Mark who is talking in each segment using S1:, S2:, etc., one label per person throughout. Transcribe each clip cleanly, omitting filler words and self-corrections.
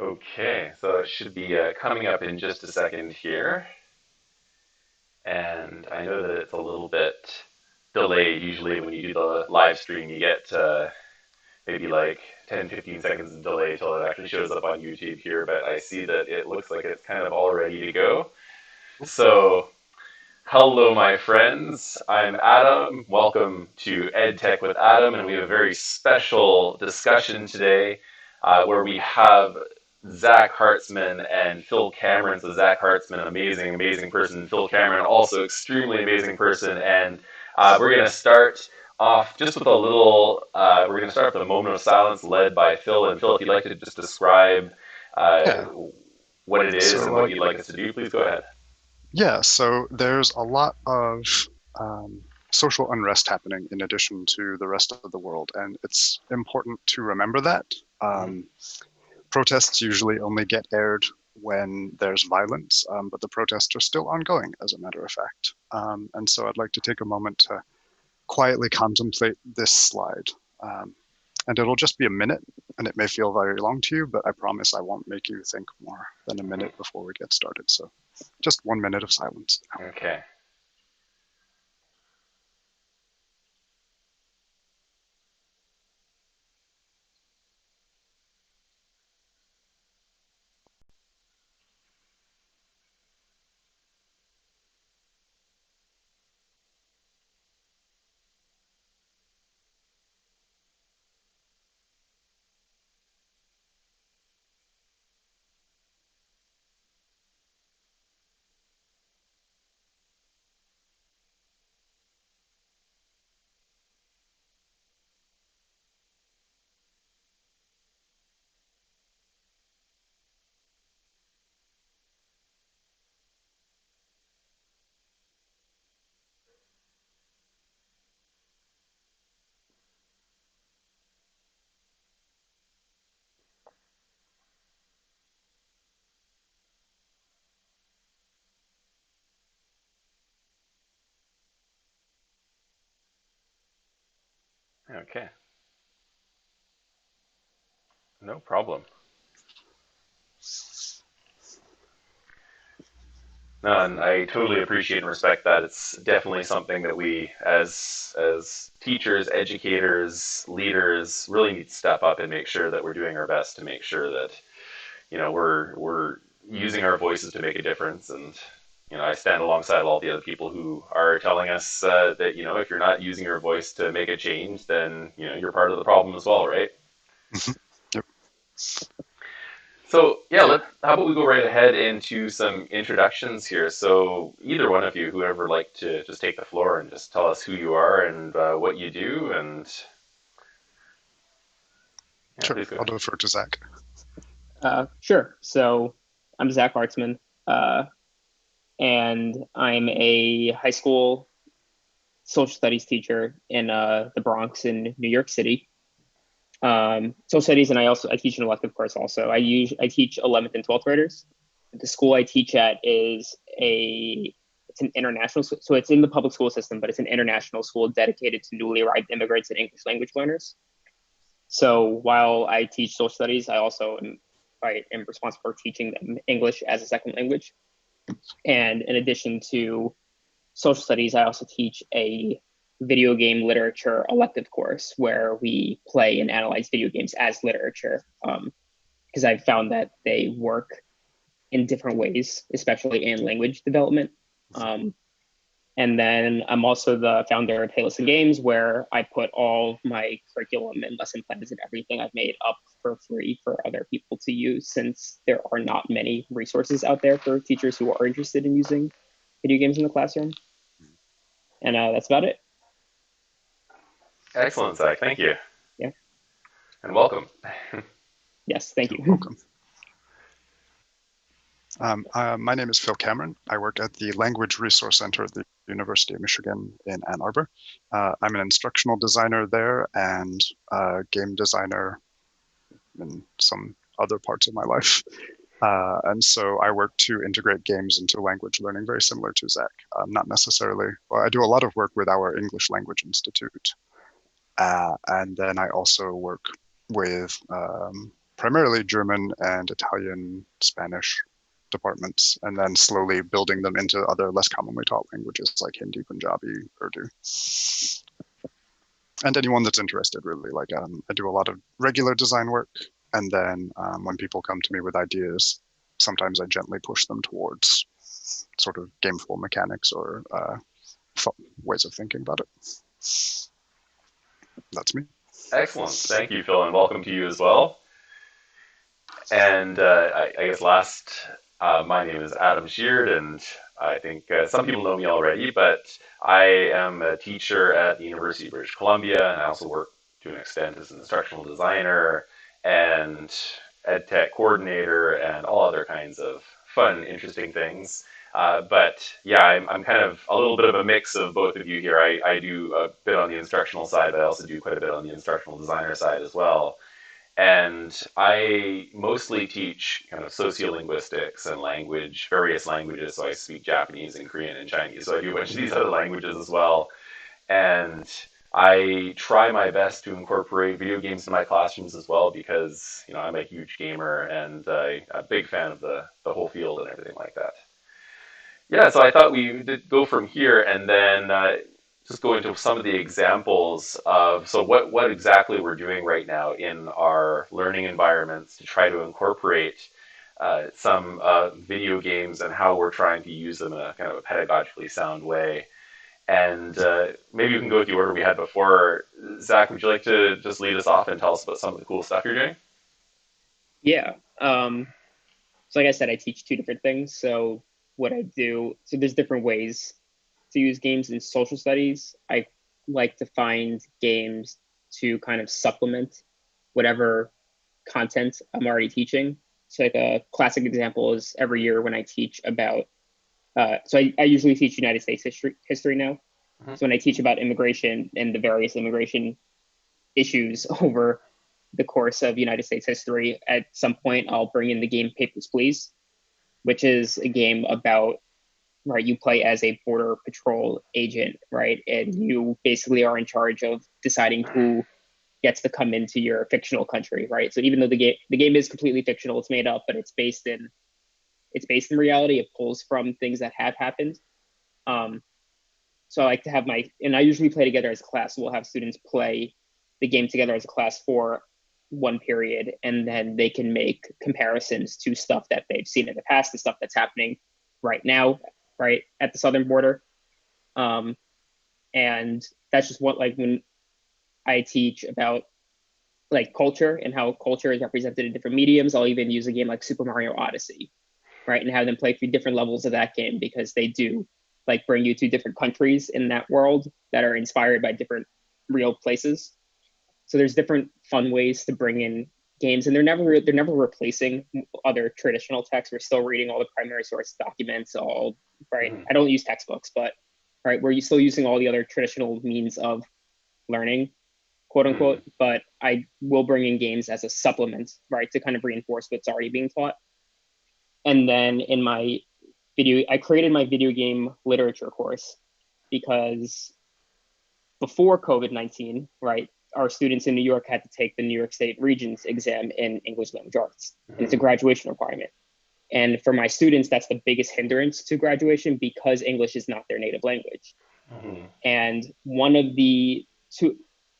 S1: Okay, so it should be coming up in just a second here. And I know that it's a little bit delayed. Usually when you do the live stream, you get maybe like 10, 15 seconds of delay till it actually shows up on YouTube here, but I see that it looks like it's kind of all ready to go. So, hello, my friends. I'm Adam. Welcome to EdTech with Adam, and we have a very special discussion today where we have Zack Hartzman and Phill Cameron. So Zack Hartzman, amazing, amazing person. Phill Cameron, also extremely amazing person. And we're going to start off just with a little. We're going to start with a moment of silence led by Phill. And Phill, if you'd like to just describe uh,
S2: Yeah.
S1: what it is and
S2: So
S1: what you'd like us to do, please go ahead.
S2: so there's a lot of social unrest happening in addition to the rest of the world, and it's important to remember that.
S1: Mm-hmm.
S2: Um, Protests usually only get aired when there's violence, but the protests are still ongoing, as a matter of fact. And so I'd like to take a moment to quietly contemplate this slide. Um, and it'll just be a minute, and it may feel very long to you, but I promise I won't make you think more than a minute before we get started. So just 1 minute of silence.
S1: Okay. Okay. No problem. No, and I totally appreciate and respect that. It's definitely something that we, as teachers, educators, leaders, really need to step up and make sure that we're doing our best to make sure that we're using our voices to make a difference. And I stand alongside all the other people who are telling us that if you're not using your voice to make a change, then you're part of the problem as well, right?
S2: Yep.
S1: So yeah, how about we go right ahead into some introductions here. So either one of you, whoever like to just take the floor and just tell us who you are and what you do, and yeah,
S2: Sure.
S1: please go
S2: I'll
S1: ahead.
S2: defer to Zach.
S3: Sure. So I'm Zack Hartzman, and I'm a high school social studies teacher in the Bronx in New York City. Social studies, and I teach an elective course. Also, I teach 11th and 12th graders. The school I teach at it's an international, so it's in the public school system, but it's an international school dedicated to newly arrived immigrants and English language learners. So while I teach social studies, I am responsible for teaching them English as a second language. And in addition to social studies, I also teach a video game literature elective course where we play and analyze video games as literature. Because I've found that they work in different ways, especially in language development. Um, and then I'm also the founder of HeyListenGames, where I put all my curriculum and lesson plans and everything I've made up for free for other people to use, since there are not many resources out there for teachers who are interested in using video games in the classroom. And that's about it.
S1: Excellent, Zach. Thank you,
S3: Yeah.
S1: and welcome.
S3: Yes. Thank
S2: You're
S3: you.
S2: welcome. My name is Phill Cameron. I work at the Language Resource Center at the University of Michigan in Ann Arbor. I'm an instructional designer there and a game designer in some other parts of my life. And so I work to integrate games into language learning, very similar to Zach. Not necessarily, well, I do a lot of work with our English Language Institute. And then I also work with primarily German and Italian, Spanish departments, and then slowly building them into other less commonly taught languages like Hindi, Punjabi, Urdu. And anyone that's interested, really. Like, I do a lot of regular design work, and then when people come to me with ideas, sometimes I gently push them towards sort of gameful mechanics or ways of thinking about it. That's me.
S1: Excellent. Thank you, Phill, and welcome to you as well. And I guess last, my name is Adam Sheard, and I think some people know me already, but I am a teacher at the University of British Columbia, and I also work to an extent as an instructional designer and EdTech coordinator and all other kinds of fun, interesting things. But yeah, I'm kind of a little bit of a mix of both of you here. I do a bit on the instructional side, but I also do quite a bit on the instructional designer side as well. And I mostly teach kind of sociolinguistics and language, various languages. So I speak Japanese and Korean and Chinese. So I do a bunch of these other languages as well. And I try my best to incorporate video games in my classrooms as well because, I'm a huge gamer and I'm a big fan of the whole field and everything like that. Yeah, so I thought we did go from here and then just go into some of the examples of what exactly we're doing right now in our learning environments to try to incorporate some video games and how we're trying to use them in a kind of a pedagogically sound way. And maybe we can go with the order we had before. Zach, would you like to just lead us off and tell us about some of the cool stuff you're doing?
S3: Yeah. So like I said, I teach two different things. So what I do, so there's different ways to use games in social studies. I like to find games to kind of supplement whatever content I'm already teaching. So like a classic example is every year when I teach about, so I usually teach United States history now. Mm-hmm. So when I teach about immigration and the various immigration issues over the course of United States history, at some point I'll bring in the game Papers, Please, which is a game about, right, you play as a border patrol agent, right? And you basically are in charge of deciding who gets to come into your fictional country, right? So even though the game is completely fictional, it's made up, but it's based in reality. It pulls from things that have happened. So I like to have and I usually play together as a class. So we'll have students play the game together as a class for one period, and then they can make comparisons to stuff that they've seen in the past, the stuff that's happening right now, right at the southern border. And that's just what, like, when I teach about like culture and how culture is represented in different mediums, I'll even use a game like Super Mario Odyssey, right? And have them play through different levels of that game because they do like bring you to different countries in that world that are inspired by different real places. So there's different fun ways to bring in games, and they're never replacing other traditional texts. We're still reading all the primary source documents, all right. Mm-hmm. I don't use textbooks, but right, we're still using all the other traditional means of learning, quote unquote. Mm-hmm. But I will bring in games as a supplement, right, to kind of reinforce what's already being taught. And then in my I created my video game literature course because before COVID-19, right, our students in New York had to take the New York State Regents exam in English Language Arts, and it's a graduation requirement. And for my students, that's the biggest hindrance to graduation because English is not their native language. Mm-hmm. And one of the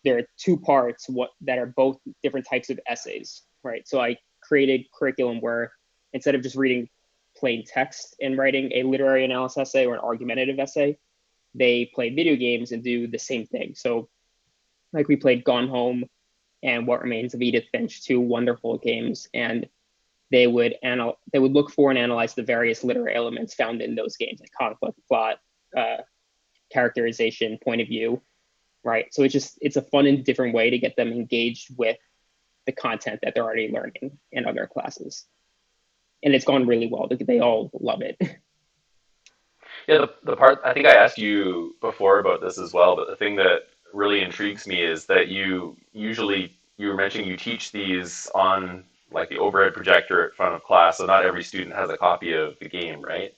S3: there are two parts that are both different types of essays, right? So I created curriculum where instead of just reading plain text and writing a literary analysis essay or an argumentative essay, they play video games and do the same thing. So like we played Gone Home and What Remains of Edith Finch, two wonderful games, and they would look for and analyze the various literary elements found in those games, like conflict, plot, characterization, point of view, right? So it's a fun and different way to get them engaged with the content that they're already learning in other classes. And it's gone really well. They all love it.
S1: Yeah, the part, I think I asked you before about this as well, but the thing that really intrigues me is that you were mentioning you teach these on like the overhead projector in front of class, so not every student has a copy of the game, right?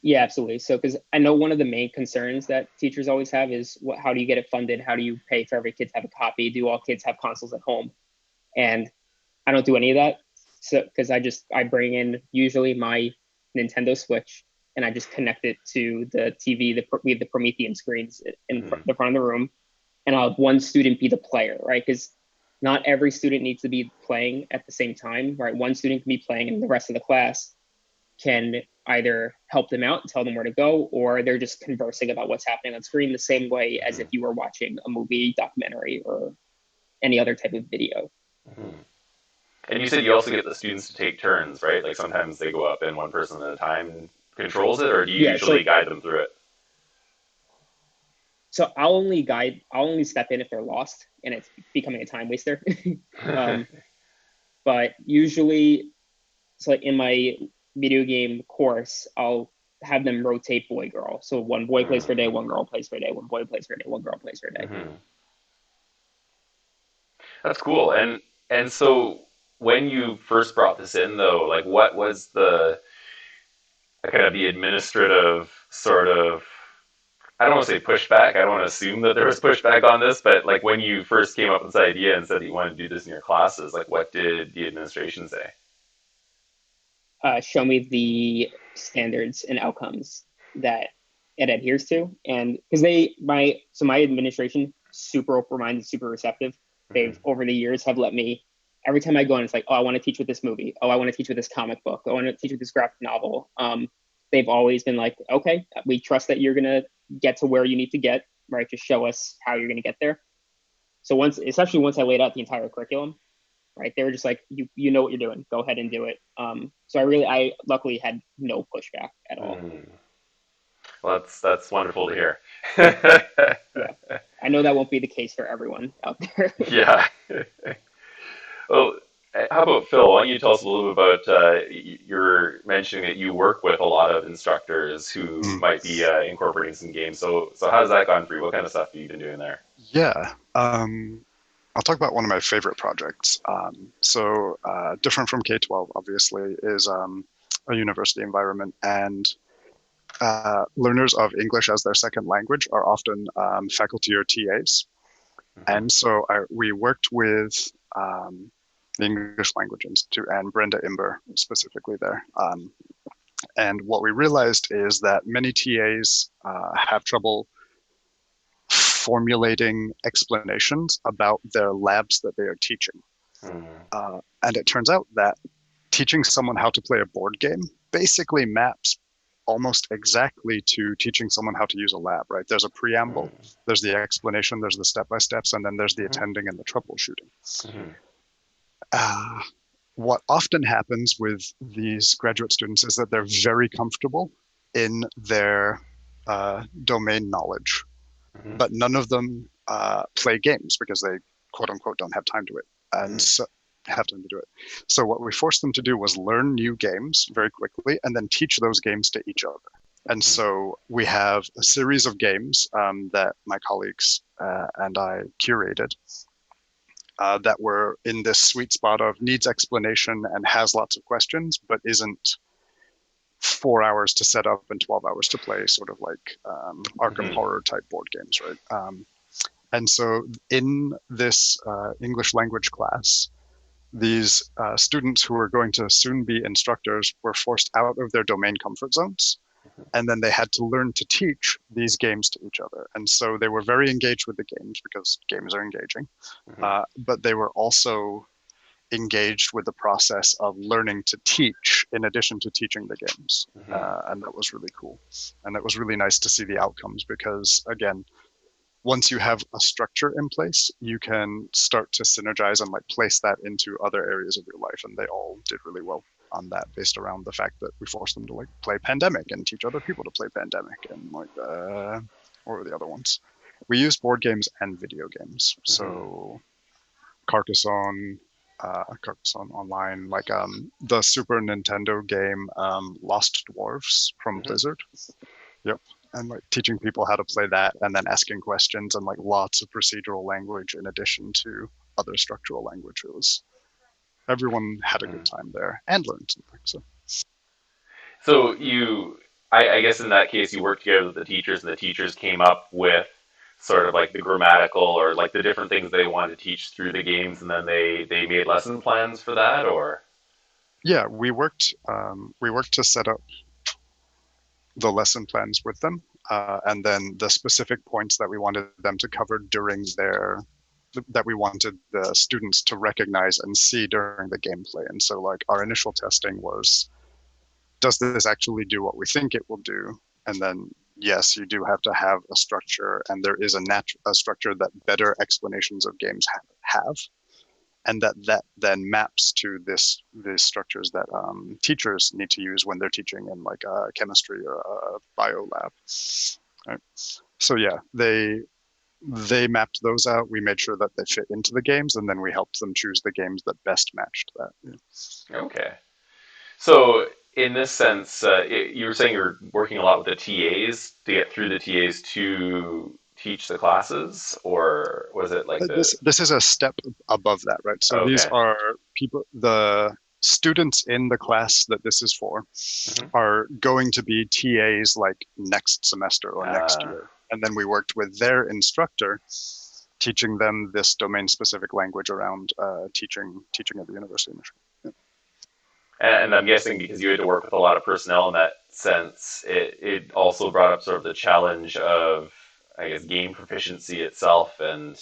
S3: Yeah, absolutely. So because I know one of the main concerns that teachers always have is how do you get it funded? How do you pay for every kid to have a copy? Do all kids have consoles at home? And I don't do any of that. So because I bring in usually my Nintendo Switch and I just connect it to the TV. We have the Promethean screens in the front of the room, and I'll have one student be the player, right? Because not every student needs to be playing at the same time, right? One student can be playing, and the rest of the class can either help them out and tell them where to go, or they're just conversing about what's happening on screen the same way as if you were watching a movie, documentary, or any other type of video.
S1: And you said you also get the students to take turns, right? Like sometimes they go up and one person at a time controls it, or do you usually guide them through it?
S3: So I'll only step in if they're lost and it's becoming a time waster. But usually, so like in my video game course, I'll have them rotate boy girl. So one boy plays for a day, one girl plays for a day, one boy plays for a day, one girl plays for a day.
S1: That's cool. And so when you first brought this in, though, like what was the kind of the administrative sort of, I don't want to say pushback. I don't want to assume that there was pushback on this, but like when you first came up with this idea and said that you wanted to do this in your classes, like what did the administration say?
S3: Show me the standards and outcomes that it adheres to, and because my administration super open-minded, super receptive. They've over the years have let me, every time I go in, it's like, oh, I want to teach with this movie. Oh, I want to teach with this comic book. I want to teach with this graphic novel. They've always been like, okay, we trust that you're gonna get to where you need to get, right? Just show us how you're gonna get there. So especially once I laid out the entire curriculum, right? They were just like, you know what you're doing. Go ahead and do it. So I luckily had no pushback at all.
S1: Well, that's wonderful to hear.
S3: Yeah. I know that won't be the case for everyone out there.
S1: Yeah. Well, how about Phill? Why don't you tell us a little bit about, you're mentioning that you work with a lot of instructors who might be incorporating some games. So how's that gone for you? What kind of stuff have you been doing there?
S2: Yeah. I'll talk about one of my favorite projects. Different from K-12, obviously, is a university environment, and learners of English as their second language are often faculty or TAs. And so we worked with the English Language Institute and Brenda Imber specifically there. And what we realized is that many TAs have trouble formulating explanations about their labs that they are teaching. And it turns out that teaching someone how to play a board game basically maps almost exactly to teaching someone how to use a lab, right? There's a preamble, there's the explanation, there's the step-by-steps, and then there's the attending and the troubleshooting. What often happens with these graduate students is that they're very comfortable in their domain knowledge, but none of them play games because they, quote unquote, don't have time to it. And so have time to do it. So what we forced them to do was learn new games very quickly and then teach those games to each other. And so we have a series of games that my colleagues and I curated that were in this sweet spot of needs explanation and has lots of questions, but isn't 4 hours to set up and 12 hours to play, sort of like Arkham Horror type board games, right? And so in this English language class, these students who were going to soon be instructors were forced out of their domain comfort zones, and then they had to learn to teach these games to each other. And so they were very engaged with the games because games are engaging, but they were also engaged with the process of learning to teach in addition to teaching the games. And that was really cool. And it was really nice to see the outcomes because, again, once you have a structure in place, you can start to synergize and like place that into other areas of your life. And they all did really well on that, based around the fact that we forced them to like play Pandemic and teach other people to play Pandemic and like what were the other ones? We used board games and video games. So Carcassonne Online, like the Super Nintendo game Lost Dwarfs from Blizzard. Yep. And like teaching people how to play that and then asking questions and like lots of procedural language in addition to other structural language. It was, everyone had a good time there and learned something.
S1: So I guess in that case, you worked together with the teachers and the teachers came up with sort of like the grammatical or like the different things they wanted to teach through the games, and then they made lesson plans for that, or?
S2: Yeah, we worked to set up the lesson plans with them, and then the specific points that we wanted them to cover during that we wanted the students to recognize and see during the gameplay. And so like our initial testing was, does this actually do what we think it will do? And then yes, you do have to have a structure, and there is a structure that better explanations of games have, and that then maps to these structures that teachers need to use when they're teaching in like a chemistry or a bio lab. Right? So yeah, they mapped those out. We made sure that they fit into the games, and then we helped them choose the games that best matched that. Yeah.
S1: Okay. So in this sense, you were saying you're working a lot with the TAs to get through the TAs to teach the classes, or was it like
S2: this is a step above that, right? So these
S1: Okay.
S2: are the students in the class that this is for are going to be TAs like next semester or next year. And then we worked with their instructor, teaching them this domain-specific language around teaching at the University of Michigan. Yeah.
S1: And I'm guessing because you had to work with a lot of personnel in that sense, it also brought up sort of the challenge of, I guess, game proficiency itself and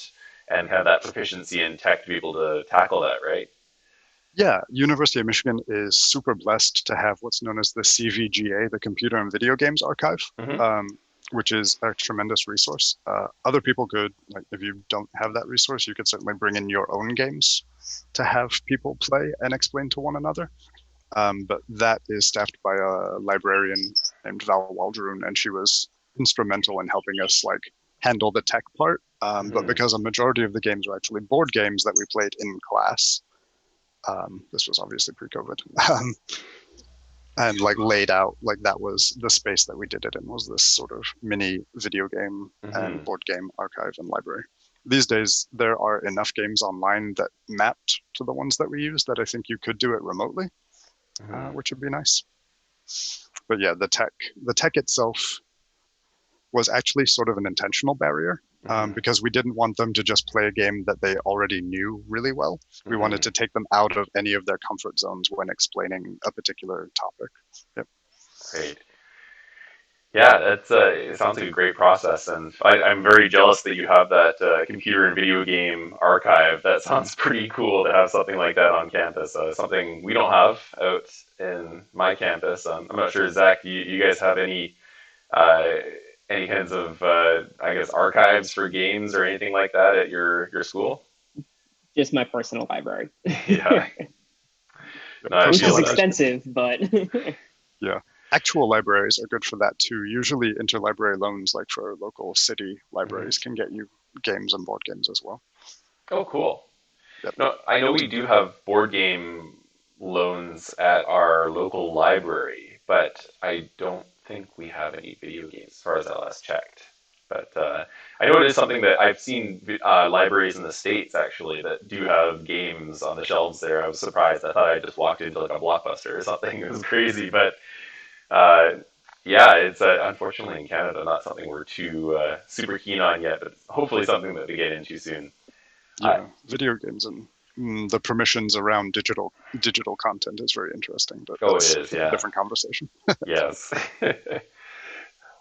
S1: have that proficiency in tech to be able to tackle that, right?
S2: Yeah, University of Michigan is super blessed to have what's known as the CVGA, the Computer and Video Games Archive, which is a tremendous resource. Other people could, like, if you don't have that resource, you could certainly bring in your own games to have people play and explain to one another. But that is staffed by a librarian named Val Waldron, and she was instrumental in helping us like handle the tech part. But because a majority of the games were actually board games that we played in class, this was obviously pre-COVID, and like laid out, like that was the space that we did it in, was this sort of mini video game and board game archive and library. These days, there are enough games online that mapped to the ones that we use that I think you could do it remotely, which would be nice. But yeah, the tech itself was actually sort of an intentional barrier, because we didn't want them to just play a game that they already knew really well. We wanted to take them out of any of their comfort zones when explaining a particular topic. Yep.
S1: Great. Yeah, that's it sounds like a great process, and I'm very jealous that you have that computer and video game archive. That sounds pretty cool to have something like that on campus. Something we don't have out in my campus. I'm not sure, Zach, you guys have any kinds of, I guess, archives for games or anything like that at your school?
S3: Just my personal library.
S1: Yeah. No,
S3: which is expensive, but...
S2: Yeah. Actual libraries are good for that too. Usually interlibrary loans, like for local city libraries, can get you games and board games as well.
S1: Oh, cool.
S2: Yep.
S1: No, I know we do have board game loans at our local library, but I don't think we have any video games as far as I last checked. But I know it is something that I've seen libraries in the States actually that do have games on the shelves there. I was surprised. I thought I just walked into like a Blockbuster or something. It was crazy, but yeah, it's unfortunately in Canada not something we're too super keen on yet, but hopefully something that we get into soon.
S2: Yeah, video games and the permissions around digital content is very interesting, but that's
S1: it is, yeah.
S2: a different conversation.
S1: Yes.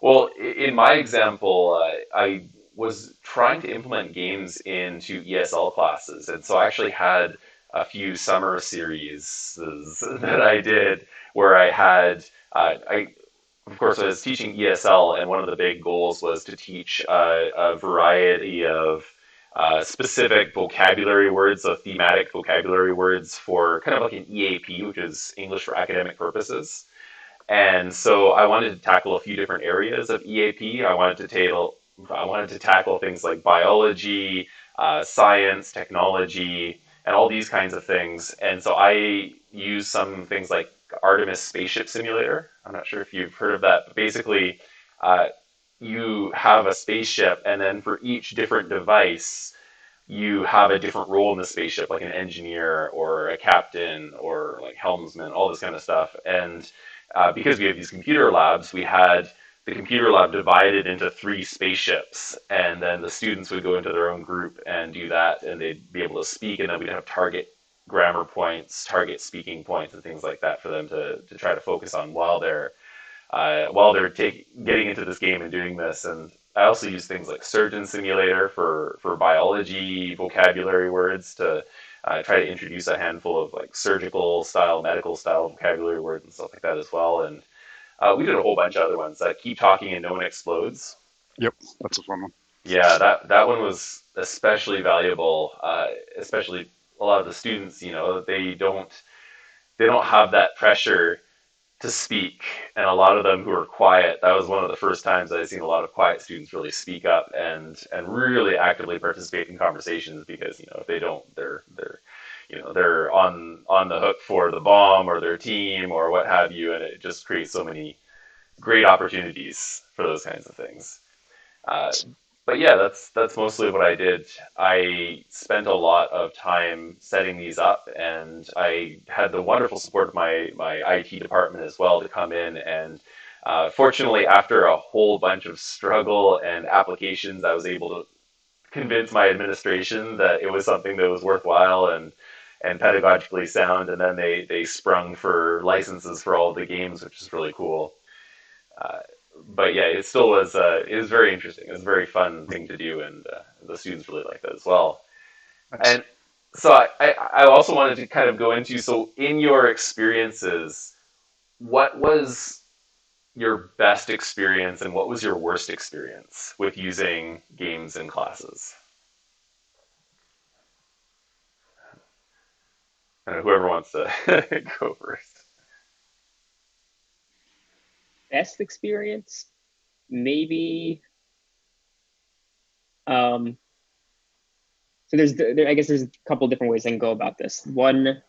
S1: Well, in my example, I was trying to implement games into ESL classes, and so I actually had a few summer series that I did where I had, of course, I was teaching ESL, and one of the big goals was to teach a variety of specific vocabulary words, so thematic vocabulary words for kind of like an EAP, which is English for Academic Purposes. And so I wanted to tackle a few different areas of EAP. I wanted to tackle things like biology, science, technology, and all these kinds of things. And so I used some things like Artemis Spaceship Simulator. I'm not sure if you've heard of that, but basically you have a spaceship, and then for each different device, you have a different role in the spaceship, like an engineer or a captain or like helmsman, all this kind of stuff. And because we have these computer labs, we had the computer lab divided into 3 spaceships, and then the students would go into their own group and do that, and they'd be able to speak, and then we'd have target grammar points, target speaking points, and things like that for them to try to focus on while they're getting into this game and doing this. And I also use things like Surgeon Simulator for biology vocabulary words to try to introduce a handful of like surgical style, medical style vocabulary words and stuff like that as well. And we did a whole bunch of other ones. Keep Talking and No One Explodes.
S2: Yep, that's a fun one.
S1: Yeah, that one was especially valuable. Especially a lot of the students, they don't have that pressure to speak, and a lot of them who are quiet. That was one of the first times I've seen a lot of quiet students really speak up and really actively participate in conversations, because if they don't, they're on the hook for the bomb or their team or what have you, and it just creates so many great opportunities for those kinds of things. But yeah, that's mostly what I did. I spent a lot of time setting these up, and I had the wonderful support of my IT department as well to come in. And fortunately, after a whole bunch of struggle and applications, I was able to convince my administration that it was something that was worthwhile and pedagogically sound. And then they sprung for licenses for all of the games, which is really cool. But yeah, it still was. It was very interesting. It was a very fun thing to do, and the students really liked that as well.
S2: Nice.
S1: And so I also wanted to kind of go into, so in your experiences, what was your best experience and what was your worst experience with using games in classes? Whoever wants to go first.
S3: Best experience, maybe. So I guess there's a couple different ways I can go about this. One,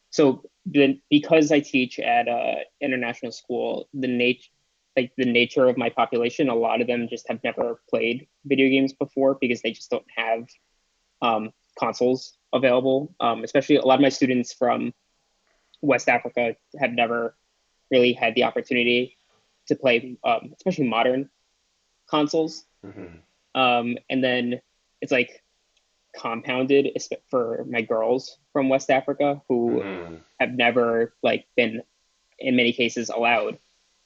S3: so because I teach at a international school, the nature of my population, a lot of them just have never played video games before because they just don't have consoles available. Especially a lot of my students from West Africa have never really had the opportunity to play, especially modern consoles.
S1: Mm-hmm.
S3: And then it's like compounded for my girls from West Africa who have never been, in many cases, allowed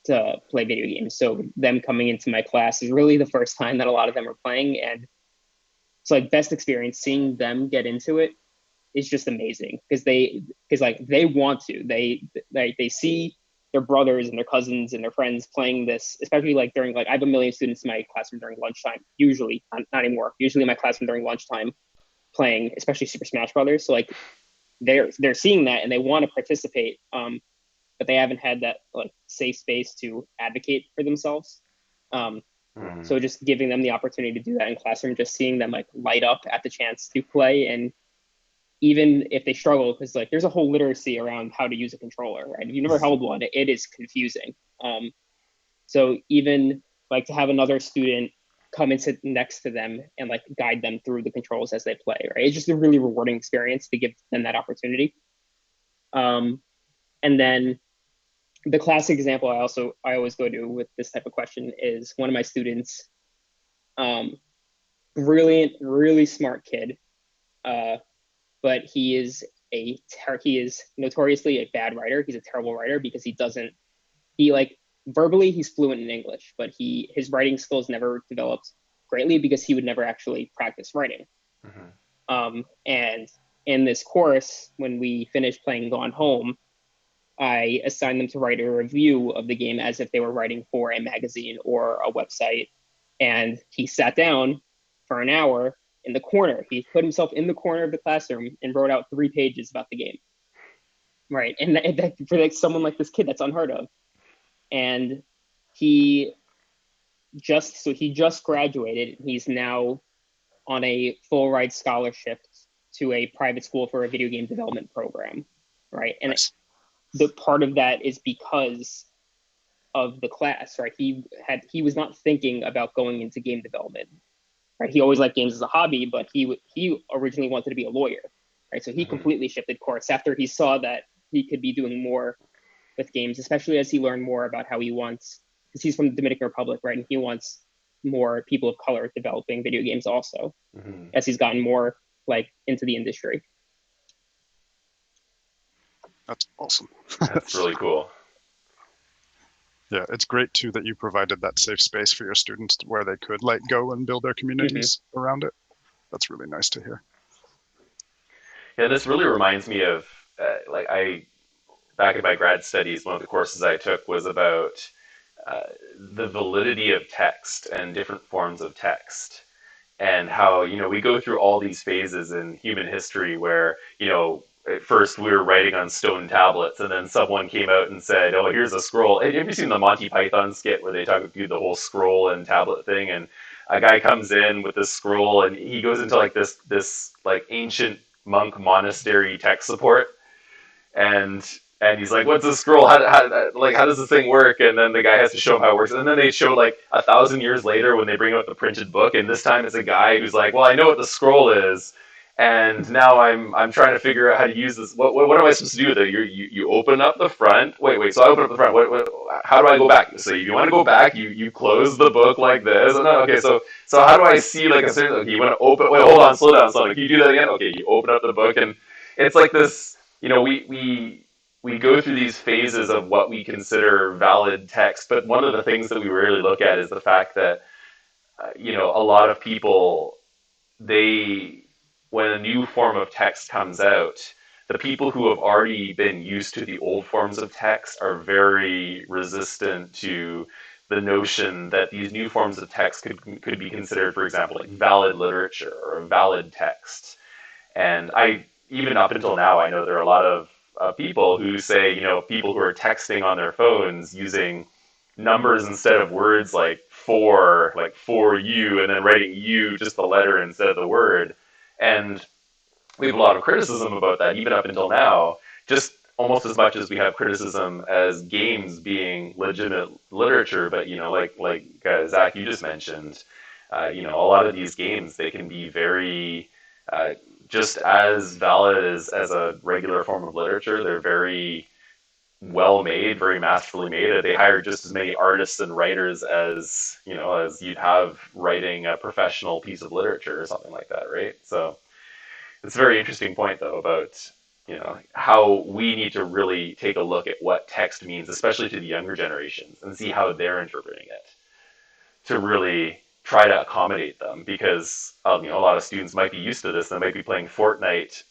S3: to play video games. So them coming into my class is really the first time that a lot of them are playing. And so best experience, seeing them get into it is just amazing because they want to. They see their brothers and their cousins and their friends playing this, especially during I have a million students in my classroom during lunchtime, usually, not anymore, usually in my classroom during lunchtime playing, especially Super Smash Brothers. So they're seeing that and they want to participate, but they haven't had that safe space to advocate for themselves. So just giving them the opportunity to do that in classroom, just seeing them light up at the chance to play, and even if they struggle, because there's a whole literacy around how to use a controller, right? If you've never held one, it is confusing. So even to have another student come and sit next to them and guide them through the controls as they play, right? It's just a really rewarding experience to give them that opportunity. And then the classic example I always go to with this type of question is one of my students, brilliant, really smart kid, but he is notoriously a bad writer. He's a terrible writer because verbally he's fluent in English, but his writing skills never developed greatly because he would never actually practice writing. Mm-hmm. And in this course, when we finished playing Gone Home, I assigned them to write a review of the game as if they were writing for a magazine or a website. And he sat down for an hour in the corner. He put himself in the corner of the classroom and wrote out 3 pages about the game. Right. And for someone like this kid, that's unheard of. And he just graduated. He's now on a full ride scholarship to a private school for a video game development program. Right. And
S2: Nice.
S3: The part of that is because of the class, right? He was not thinking about going into game development, right? He always liked games as a hobby, but he originally wanted to be a lawyer, right? So he completely shifted course after he saw that he could be doing more with games, especially as he learned more about how he wants because he's from the Dominican Republic, right? And he wants more people of color developing video games also, as he's gotten more like into the industry.
S2: That's awesome.
S1: That's really cool.
S2: Yeah, it's great too that you provided that safe space for your students where they could like go and build their communities around it. That's really nice to hear.
S1: Yeah, this really reminds me of like back in my grad studies, one of the courses I took was about the validity of text and different forms of text, and how, you know, we go through all these phases in human history where, you know, at first we were writing on stone tablets, and then someone came out and said, "Oh, here's a scroll." Have you seen the Monty Python skit where they talk about the whole scroll and tablet thing? And a guy comes in with this scroll, and he goes into like this like ancient monk monastery tech support, and he's like, "What's a scroll? How does this thing work?" And then the guy has to show him how it works. And then they show like 1,000 years later when they bring out the printed book, and this time it's a guy who's like, "Well, I know what the scroll is, and now I'm trying to figure out how to use this. What am I supposed to do with it? You open up the front. Wait. So I open up the front. How do I go back? So if you want to go back, you close the book like this. And okay, so how do I see like a certain? Okay, you want to open. Wait, hold on, slow down. Can you do that again? Okay, you open up the book, and it's like this. You know, we go through these phases of what we consider valid text, but one of the things that we really look at is the fact that, you know, a lot of people, when a new form of text comes out, the people who have already been used to the old forms of text are very resistant to the notion that these new forms of text could be considered, for example, like valid literature or valid text. And even up until now, I know there are a lot of people who say, you know, people who are texting on their phones using numbers instead of words, like for you, and then writing you, just the letter instead of the word. And we have a lot of criticism about that, even up until now, just almost as much as we have criticism as games being legitimate literature. But, you know, like Zach, you just mentioned, you know, a lot of these games, they can be very just as valid as a regular form of literature. They're very well made, very masterfully made. They hire just as many artists and writers as, you know, as you'd have writing a professional piece of literature or something like that, right? So it's a very interesting point, though, about, you know, how we need to really take a look at what text means, especially to the younger generations, and see how they're interpreting it, to really try to accommodate them, because you know, a lot of students might be used to this. They might be playing Fortnite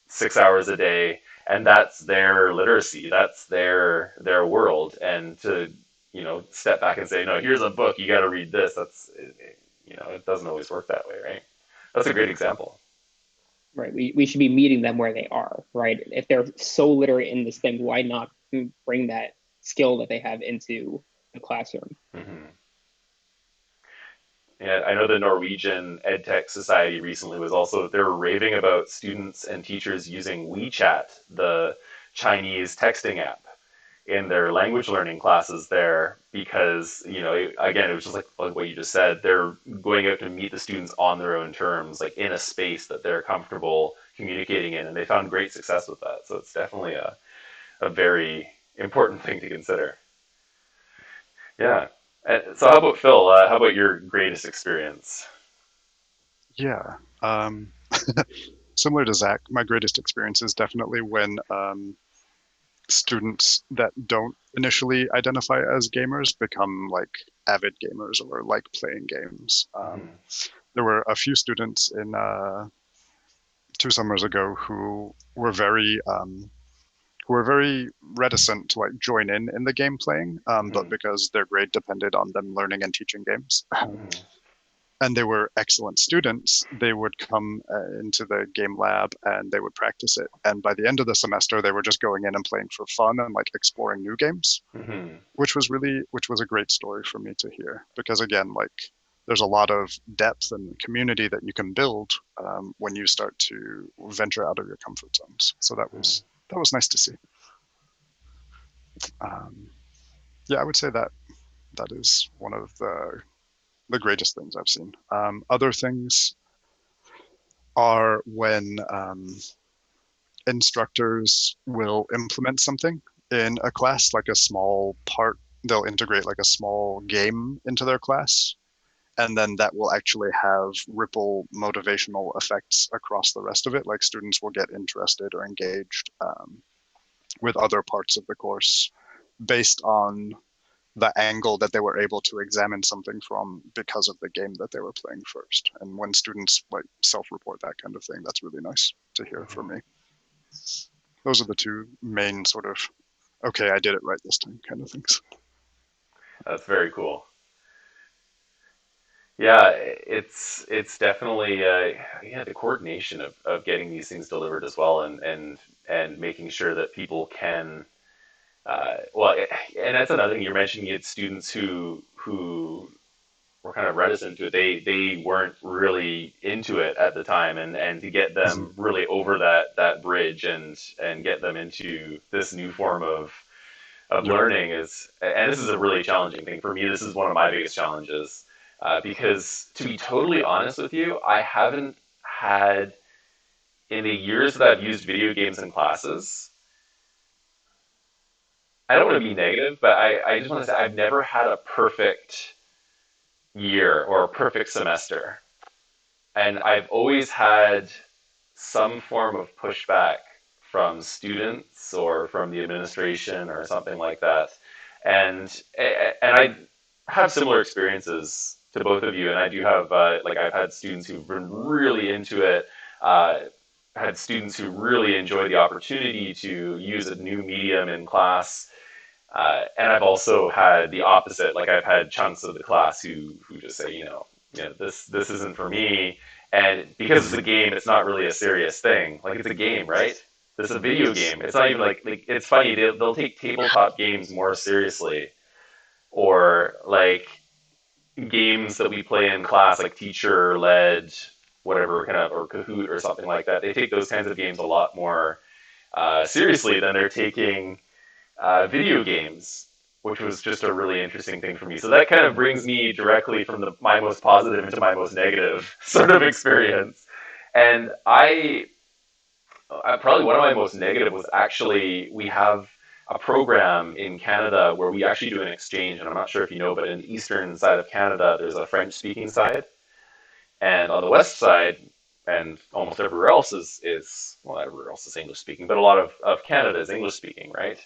S1: 6 hours a day, and that's their literacy, that's their world. And to, you know, step back and say, no, here's a book, you got to read this. You know, it doesn't always work that way, right? That's a great example.
S3: Right. We should be meeting them where they are, right? If they're so literate in this thing, why not bring that skill that they have into the classroom?
S1: Mm-hmm. And I know the Norwegian EdTech Society recently they were raving about students and teachers using WeChat, the Chinese texting app, in their language learning classes there, because, you know, again, it was just like what you just said. They're going out to meet the students on their own terms, like in a space that they're comfortable communicating in, and they found great success with that. So it's definitely a very important thing to consider. Yeah. So how about Phill? How about your greatest experience?
S2: Yeah. Similar to Zach, my greatest experience is definitely when students that don't initially identify as gamers become like avid gamers or like playing games. There were a few students in 2 summers ago who were very reticent to like join in the game playing, but because their grade depended on them learning and teaching games. And they were excellent students, they would come into the game lab and they would practice it. And by the end of the semester, they were just going in and playing for fun and like exploring new games, which was a great story for me to hear. Because again, like there's a lot of depth and community that you can build when you start to venture out of your comfort zones. So that was nice to see. Yeah, I would say that is one of the greatest things I've seen. Other things are when instructors will implement something in a class, like a small part they'll integrate like a small game into their class, and then that will actually have ripple motivational effects across the rest of it. Like students will get interested or engaged with other parts of the course based on the angle that they were able to examine something from because of the game that they were playing first. And when students like self-report that kind of thing, that's really nice to hear from me. Those are the two main sort of, okay, I did it right this time kind of things.
S1: That's very cool. Yeah, it's definitely the coordination of getting these things delivered as well, and making sure that people can and that's another thing you're mentioning. You had students who were kind of reticent to it. They weren't really into it at the time, and to get them really over that bridge and get them into this new form of learning is, and this is a really challenging thing for me. This is one of my biggest challenges. Because to be totally honest with you, I haven't had, in the years that I've used video games in classes, I don't want to be negative, but I just want to say I've never had a perfect year or a perfect semester. And I've always had some form of pushback from students or from the administration or something like that. And I have similar experiences to both of you, and I do have I've had students who've been really into it, had students who really enjoy the opportunity to use a new medium in class, and I've also had the opposite. Like I've had chunks of the class who just say, this isn't for me, and because it's a game, it's not really a serious thing. Like it's a game, right? This is a video game. It's not even like it's funny. They'll take tabletop games more seriously, or like games that we play in class, like teacher-led, whatever kind of, or Kahoot or something like that. They take those kinds of games a lot more seriously than they're taking video games, which was just a really interesting thing for me. So that kind of brings me directly from my most positive into my most negative sort of experience. And probably one of my most negative was actually, we have a program in Canada where we actually do an exchange, and I'm not sure if you know, but in the eastern side of Canada, there's a French-speaking side, and on the west side, and almost everywhere else everywhere else is English-speaking, but a lot of Canada is English-speaking, right?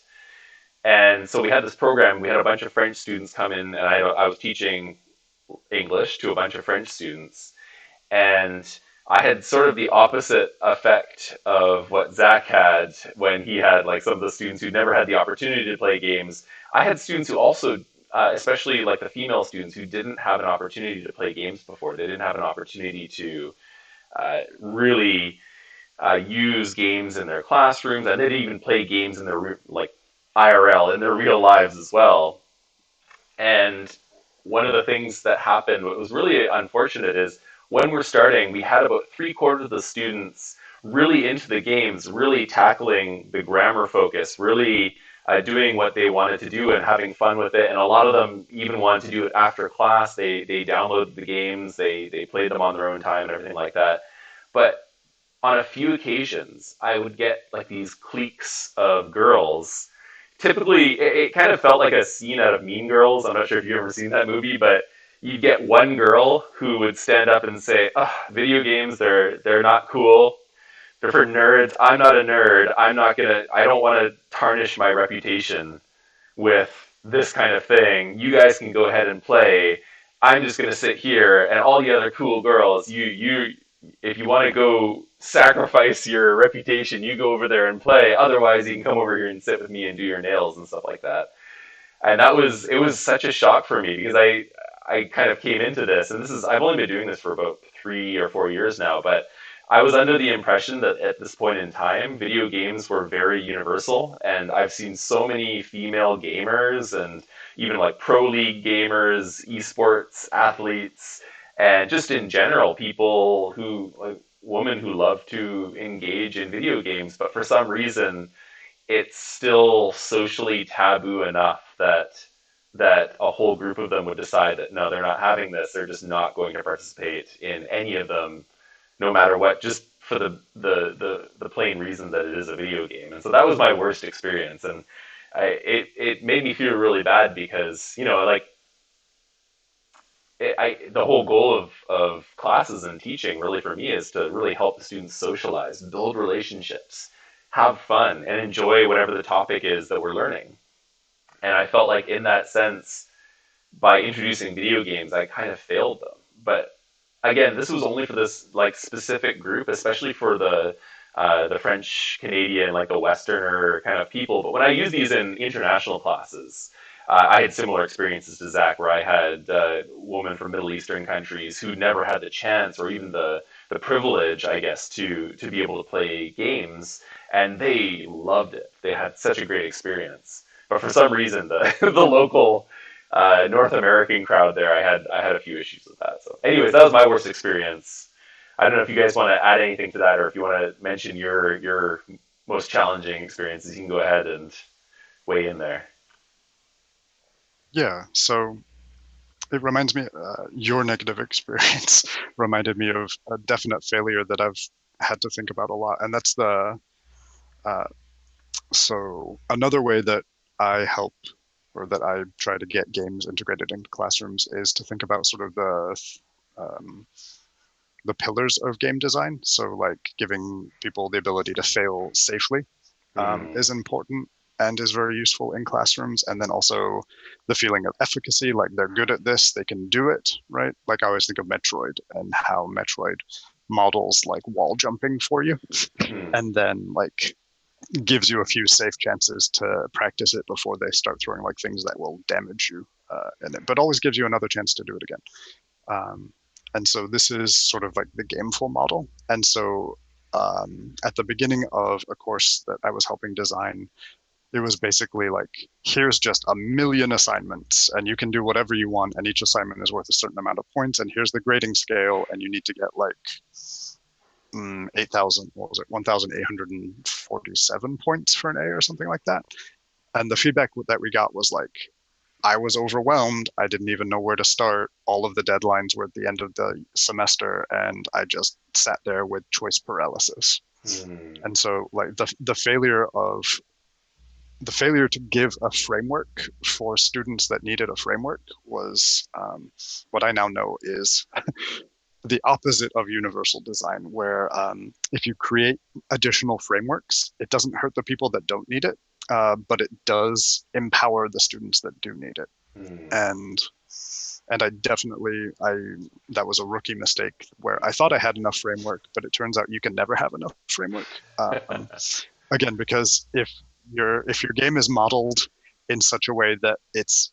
S1: And so we had this program, we had a bunch of French students come in, and I was teaching English to a bunch of French students, and I had sort of the opposite effect of what Zach had when he had like some of the students who never had the opportunity to play games. I had students who also, especially like the female students, who didn't have an opportunity to play games before. They didn't have an opportunity to really use games in their classrooms, and they didn't even play games in their like IRL in their real lives as well. And one of the things that happened, what was really unfortunate, is when we're starting, we had about 3/4 of the students really into the games, really tackling the grammar focus, really doing what they wanted to do and having fun with it. And a lot of them even wanted to do it after class. They downloaded the games, they played them on their own time and everything like that. But on a few occasions, I would get like these cliques of girls. Typically, it kind of felt like a scene out of Mean Girls. I'm not sure if you've ever seen that movie, but you'd get one girl who would stand up and say, "Oh, video games, they're not cool. They're for nerds. I'm not a nerd. I don't want to tarnish my reputation with this kind of thing. You guys can go ahead and play. I'm just gonna sit here, and all the other cool girls, if you want to go sacrifice your reputation, you go over there and play. Otherwise, you can come over here and sit with me and do your nails and stuff like that." And it was such a shock for me because I kind of came into this, and I've only been doing this for about 3 or 4 years now, but I was under the impression that at this point in time, video games were very universal, and I've seen so many female gamers and even like pro league gamers, esports athletes, and just in general, people women who love to engage in video games, but for some reason, it's still socially taboo enough that a whole group of them would decide that no, they're not having this. They're just not going to participate in any of them, no matter what, just for the plain reason that it is a video game. And so that was my worst experience. And it made me feel really bad because, like, the whole goal of classes and teaching really for me is to really help the students socialize, build relationships, have fun, and enjoy whatever the topic is that we're learning. And I felt like in that sense, by introducing video games, I kind of failed them. But again, this was only for this like specific group, especially for the French Canadian, like the Westerner kind of people. But when I use these in international classes, I had similar experiences to Zach, where I had women from Middle Eastern countries who never had the chance or even the privilege, I guess, to be able to play games, and they loved it. They had such a great experience. But for some reason, the the local North American crowd there, I had a few issues with that. So, anyways, that was my worst experience. I don't know if you guys want to add anything to that, or if you want to mention your most challenging experiences. You can go ahead and weigh in there.
S2: Yeah, so it reminds me, your negative experience reminded me of a definite failure that I've had to think about a lot, and that's uh, so another way that I help or that I try to get games integrated into classrooms is to think about sort of um, the pillars of game design. So like giving people the ability to fail safely is important and is very useful in classrooms. And then also the feeling of efficacy, like they're good at this, they can do it, right? Like I always think of Metroid and how Metroid models like wall jumping for you and then like gives you a few safe chances to practice it before they start throwing like things that will damage you in it, but always gives you another chance to do it again. Um, and so this is sort of like the gameful model. And so at the beginning of a course that I was helping design, it was basically like, here's just a million assignments and you can do whatever you want. And each assignment is worth a certain amount of points. And here's the grading scale. And you need to get like 8,000, what was it, 1,847 points for an A or something like that. And the feedback that we got was like, I was overwhelmed. I didn't even know where to start. All of the deadlines were at the end of the semester, and I just sat there with choice paralysis. And so, like the failure to give a framework for students that needed a framework was what I now know is the opposite of universal design, where if you create additional frameworks, it doesn't hurt the people that don't need it, but it does empower the students that do need it. And I definitely that was a rookie mistake where I thought I had enough framework, but it turns out you can never have enough framework. Again, because if your game is modeled in such a way that it's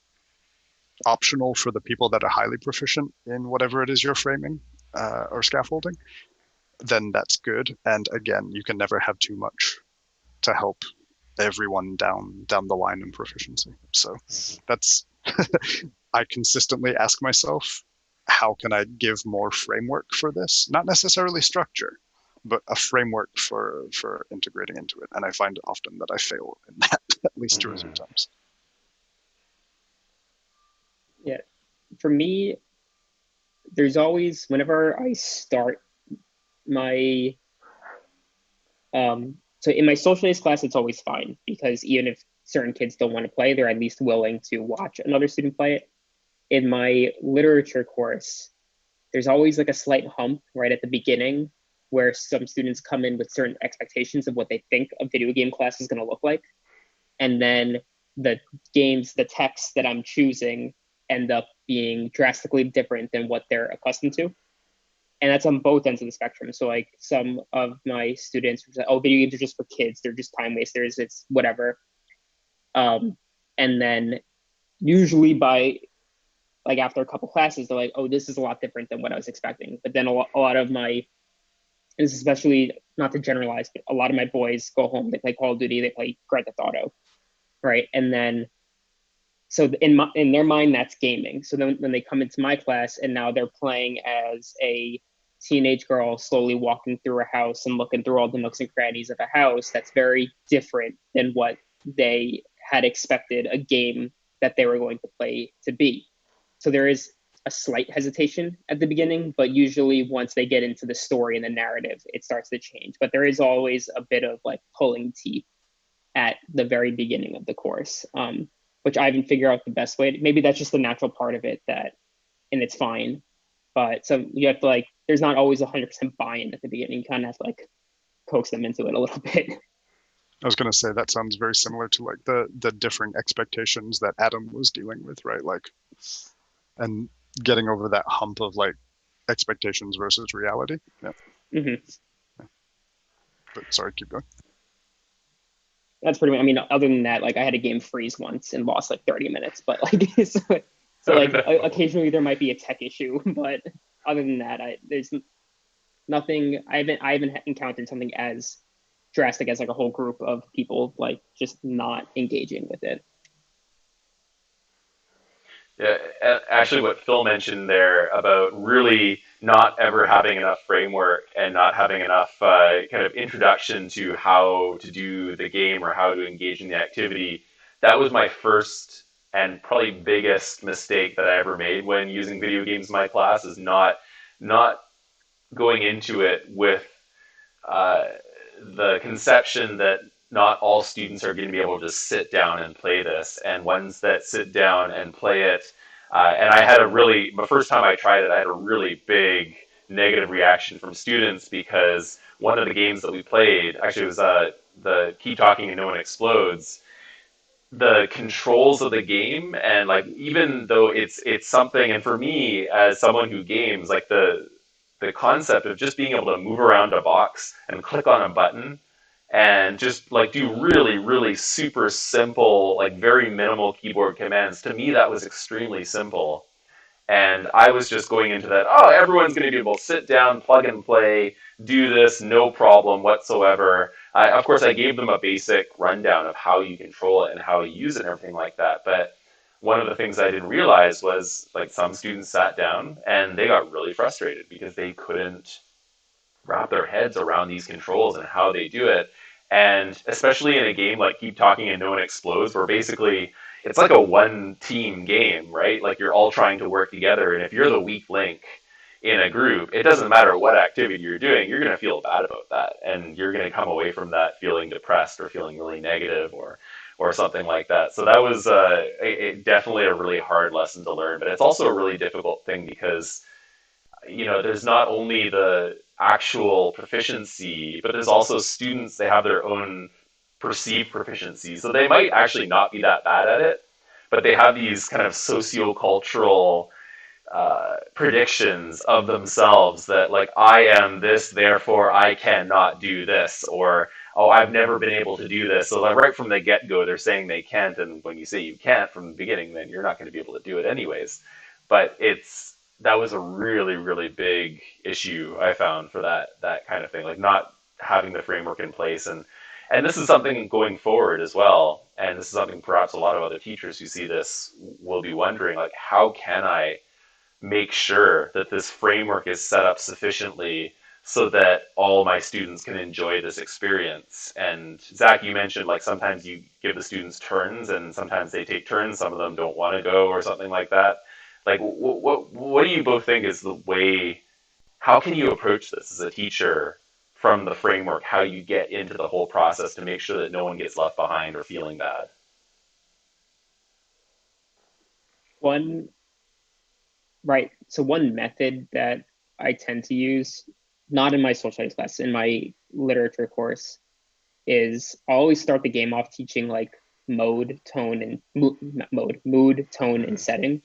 S2: optional for the people that are highly proficient in whatever it is you're framing or scaffolding, then that's good. And again, you can never have too much to help everyone down the line in proficiency. So that's I consistently ask myself, how can I give more framework for this? Not necessarily structure, but a framework for integrating into it. And I find often that I fail in that at least 2 or 3 times.
S3: Yeah, for me, there's always, whenever I start my so in my social studies class, it's always fine because even if certain kids don't want to play, they're at least willing to watch another student play it. In my literature course, there's always like a slight hump right at the beginning where some students come in with certain expectations of what they think a video game class is going to look like. And then the texts that I'm choosing end up being drastically different than what they're accustomed to. And that's on both ends of the spectrum. So like some of my students were like, oh, video games are just for kids. They're just time wasters. It's whatever. And then usually by like after a couple classes, they're like, oh, this is a lot different than what I was expecting. But then a lot of my, and especially not to generalize, but a lot of my boys go home, they play Call of Duty, they play Grand Theft Auto, right? And then, so in their mind, that's gaming. So then when they come into my class and now they're playing as a teenage girl slowly walking through a house and looking through all the nooks and crannies of a house, that's very different than what they had expected a game that they were going to play to be. So there is a slight hesitation at the beginning, but usually once they get into the story and the narrative, it starts to change. But there is always a bit of like pulling teeth at the very beginning of the course, which I haven't figured out the best way. Maybe that's just the natural part of it and it's fine. But so you have to like, there's not always 100% buy-in at the beginning. You kind of have to like coax them into it a little bit.
S2: I was going to say that sounds very similar to like the differing expectations that Adam was dealing with, right? Like, and getting over that hump of like expectations versus reality. Yeah.
S3: Mm-hmm.
S2: But sorry, keep going.
S3: That's pretty much, I mean, other than that, like I had a game freeze once and lost like 30 minutes, but like, so like occasionally there might be a tech issue, but other than that, there's nothing, I haven't encountered something as drastic as like a whole group of people like just not engaging with it.
S1: Yeah, actually, what Phill mentioned there about really not ever having enough framework and not having enough kind of introduction to how to do the game or how to engage in the activity, that was my first and probably biggest mistake that I ever made when using video games in my class, is not going into it with the conception that not all students are going to be able to sit down and play this, and ones that sit down and play it. And I had the first time I tried it, I had a really big negative reaction from students, because one of the games that we played, actually it was the Keep Talking and No One Explodes. The controls of the game, and like, even though it's something, and for me as someone who games, like the concept of just being able to move around a box and click on a button and just like do really, really super simple, like very minimal keyboard commands, to me that was extremely simple. And I was just going into that, oh, everyone's going to be able to sit down, plug and play, do this, no problem whatsoever. Of course, I gave them a basic rundown of how you control it and how you use it and everything like that. But one of the things I didn't realize was, like, some students sat down and they got really frustrated because they couldn't wrap their heads around these controls and how they do it. And especially in a game like Keep Talking and No One Explodes, where basically it's like a one-team game, right? Like, you're all trying to work together, and if you're the weak link in a group, it doesn't matter what activity you're doing, you're going to feel bad about that, and you're going to come away from that feeling depressed or feeling really negative or something like that. So that was definitely a really hard lesson to learn, but it's also a really difficult thing because, there's not only the actual proficiency, but there's also students, they have their own perceived proficiency. So they might actually not be that bad at it, but they have these kind of socio-cultural predictions of themselves that, like, I am this, therefore I cannot do this, or, oh, I've never been able to do this. So like right from the get-go, they're saying they can't, and when you say you can't from the beginning, then you're not going to be able to do it anyways. But that was a really, really big issue I found for that kind of thing, like not having the framework in place. And this is something going forward as well, and this is something perhaps a lot of other teachers who see this will be wondering, like, how can I make sure that this framework is set up sufficiently so that all my students can enjoy this experience? And Zach, you mentioned, like, sometimes you give the students turns and sometimes they take turns, some of them don't want to go or something like that. Like, what do you both think is the way, how can you approach this as a teacher from the framework, how you get into the whole process to make sure that no one gets left behind or feeling bad?
S3: So one method that I tend to use, not in my social studies class, in my literature course, is I always start the game off teaching like mood, tone, and setting,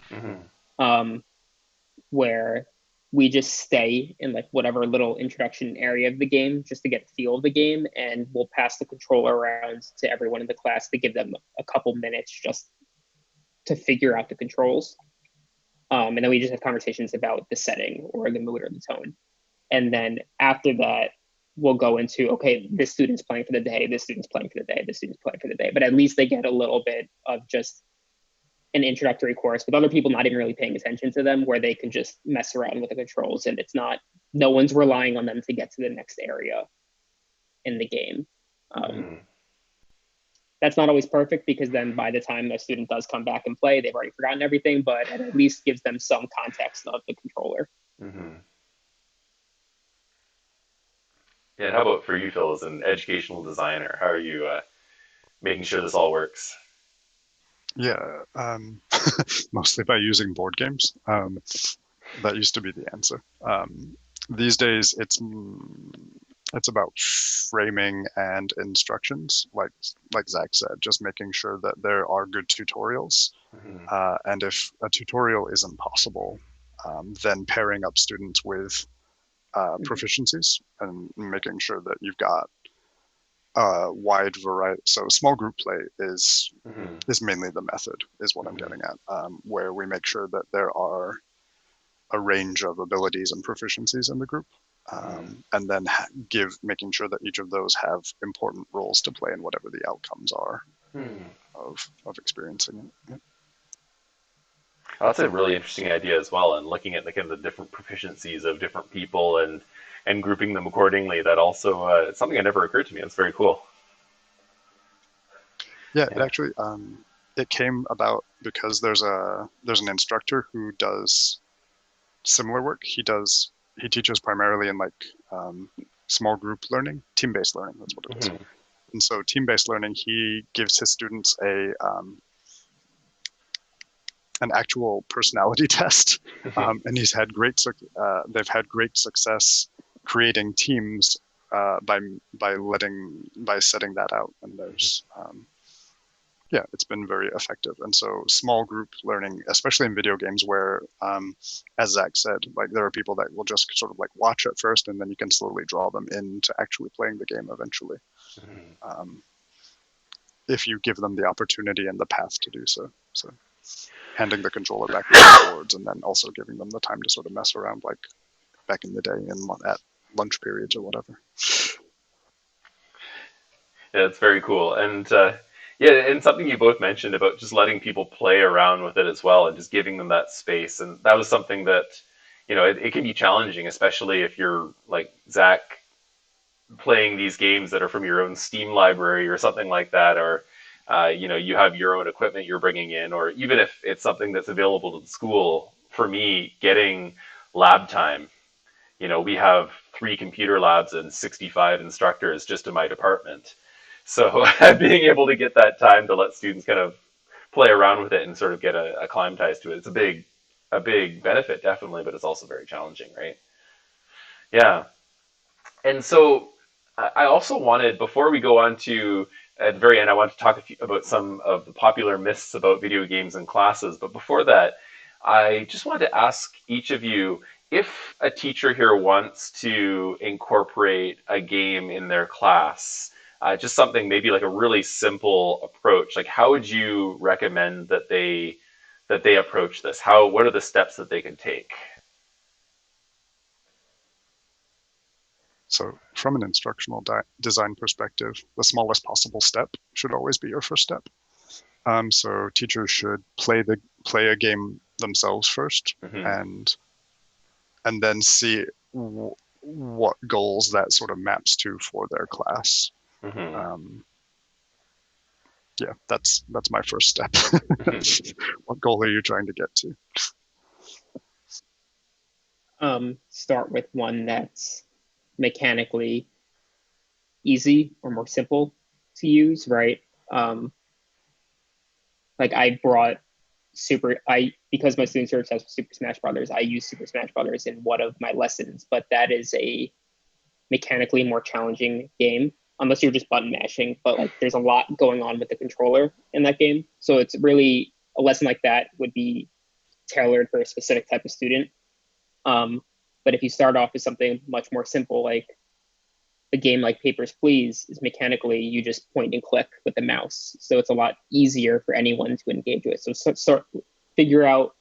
S3: where we just stay in like whatever little introduction area of the game just to get a feel of the game, and we'll pass the controller around to everyone in the class to give them a couple minutes just to figure out the controls. And then we just have conversations about the setting or the mood or the tone. And then after that, we'll go into, okay, this student's playing for the day, this student's playing for the day, this student's playing for the day. But at least they get a little bit of just an introductory course with other people not even really paying attention to them, where they can just mess around with the controls, and no one's relying on them to get to the next area in the game. That's not always perfect, because then by the time a student does come back and play, they've already forgotten everything, but it at least gives them some context of the controller.
S1: Mm-hmm. Yeah, and how about for you, Phill, as an educational designer? How are you making sure this all works?
S2: Yeah, mostly by using board games. That used to be the answer. These days, it's about framing and instructions, like Zach said, just making sure that there are good tutorials.
S1: Mm-hmm.
S2: And if a tutorial isn't possible, then pairing up students with proficiencies and making sure that you've got a wide variety. So small group play is mainly the method, is what I'm getting at, where we make sure that there are a range of abilities and proficiencies in the group, and then making sure that each of those have important roles to play in whatever the outcomes are of experiencing it. Yeah.
S1: Well, that's a really interesting idea as well, and looking at the kind of the different proficiencies of different people and grouping them accordingly. That also it's something that never occurred to me. It's very cool.
S2: Yeah, it actually it came about because there's an instructor who does similar work. He teaches primarily in like small group learning, team-based learning. That's what it is. And so team-based learning, he gives his students an actual personality test, and they've had great success creating teams by setting that out. And there's it's been very effective. And so small group learning, especially in video games where, as Zach said, like there are people that will just sort of like watch at first, and then you can slowly draw them into actually playing the game eventually. If you give them the opportunity and the path to do so. So handing the controller back with the boards, and then also giving them the time to sort of mess around like back in the day at lunch periods or whatever.
S1: Yeah, it's very cool. And and something you both mentioned about just letting people play around with it as well and just giving them that space. And that was something that, it can be challenging, especially if you're like Zach playing these games that are from your own Steam library or something like that, or you have your own equipment you're bringing in, or even if it's something that's available to the school. For me, getting lab time, we have 3 computer labs and 65 instructors just in my department. So being able to get that time to let students kind of play around with it and sort of get acclimatized to it, it's a big benefit, definitely, but it's also very challenging, right? Yeah. And so I also wanted, before we go on to at the very end, I want to talk about some of the popular myths about video games in classes. But before that, I just wanted to ask each of you, if a teacher here wants to incorporate a game in their class, just something maybe like a really simple approach, like how would you recommend that they approach this? What are the steps that they can take?
S2: So from an instructional design perspective, the smallest possible step should always be your first step. So teachers should play a game themselves first, and then see what goals that sort of maps to for their class. That's my first step. What goal are you trying to get to?
S3: Start with one that's mechanically easy or more simple to use, right? Like I brought because my students are obsessed with Super Smash Brothers, I use Super Smash Brothers in one of my lessons, but that is a mechanically more challenging game, unless you're just button mashing, but like there's a lot going on with the controller in that game. So it's really, a lesson like that would be tailored for a specific type of student. But if you start off with something much more simple, like a game like Papers, Please, is mechanically you just point and click with the mouse. So it's a lot easier for anyone to engage with. So figure out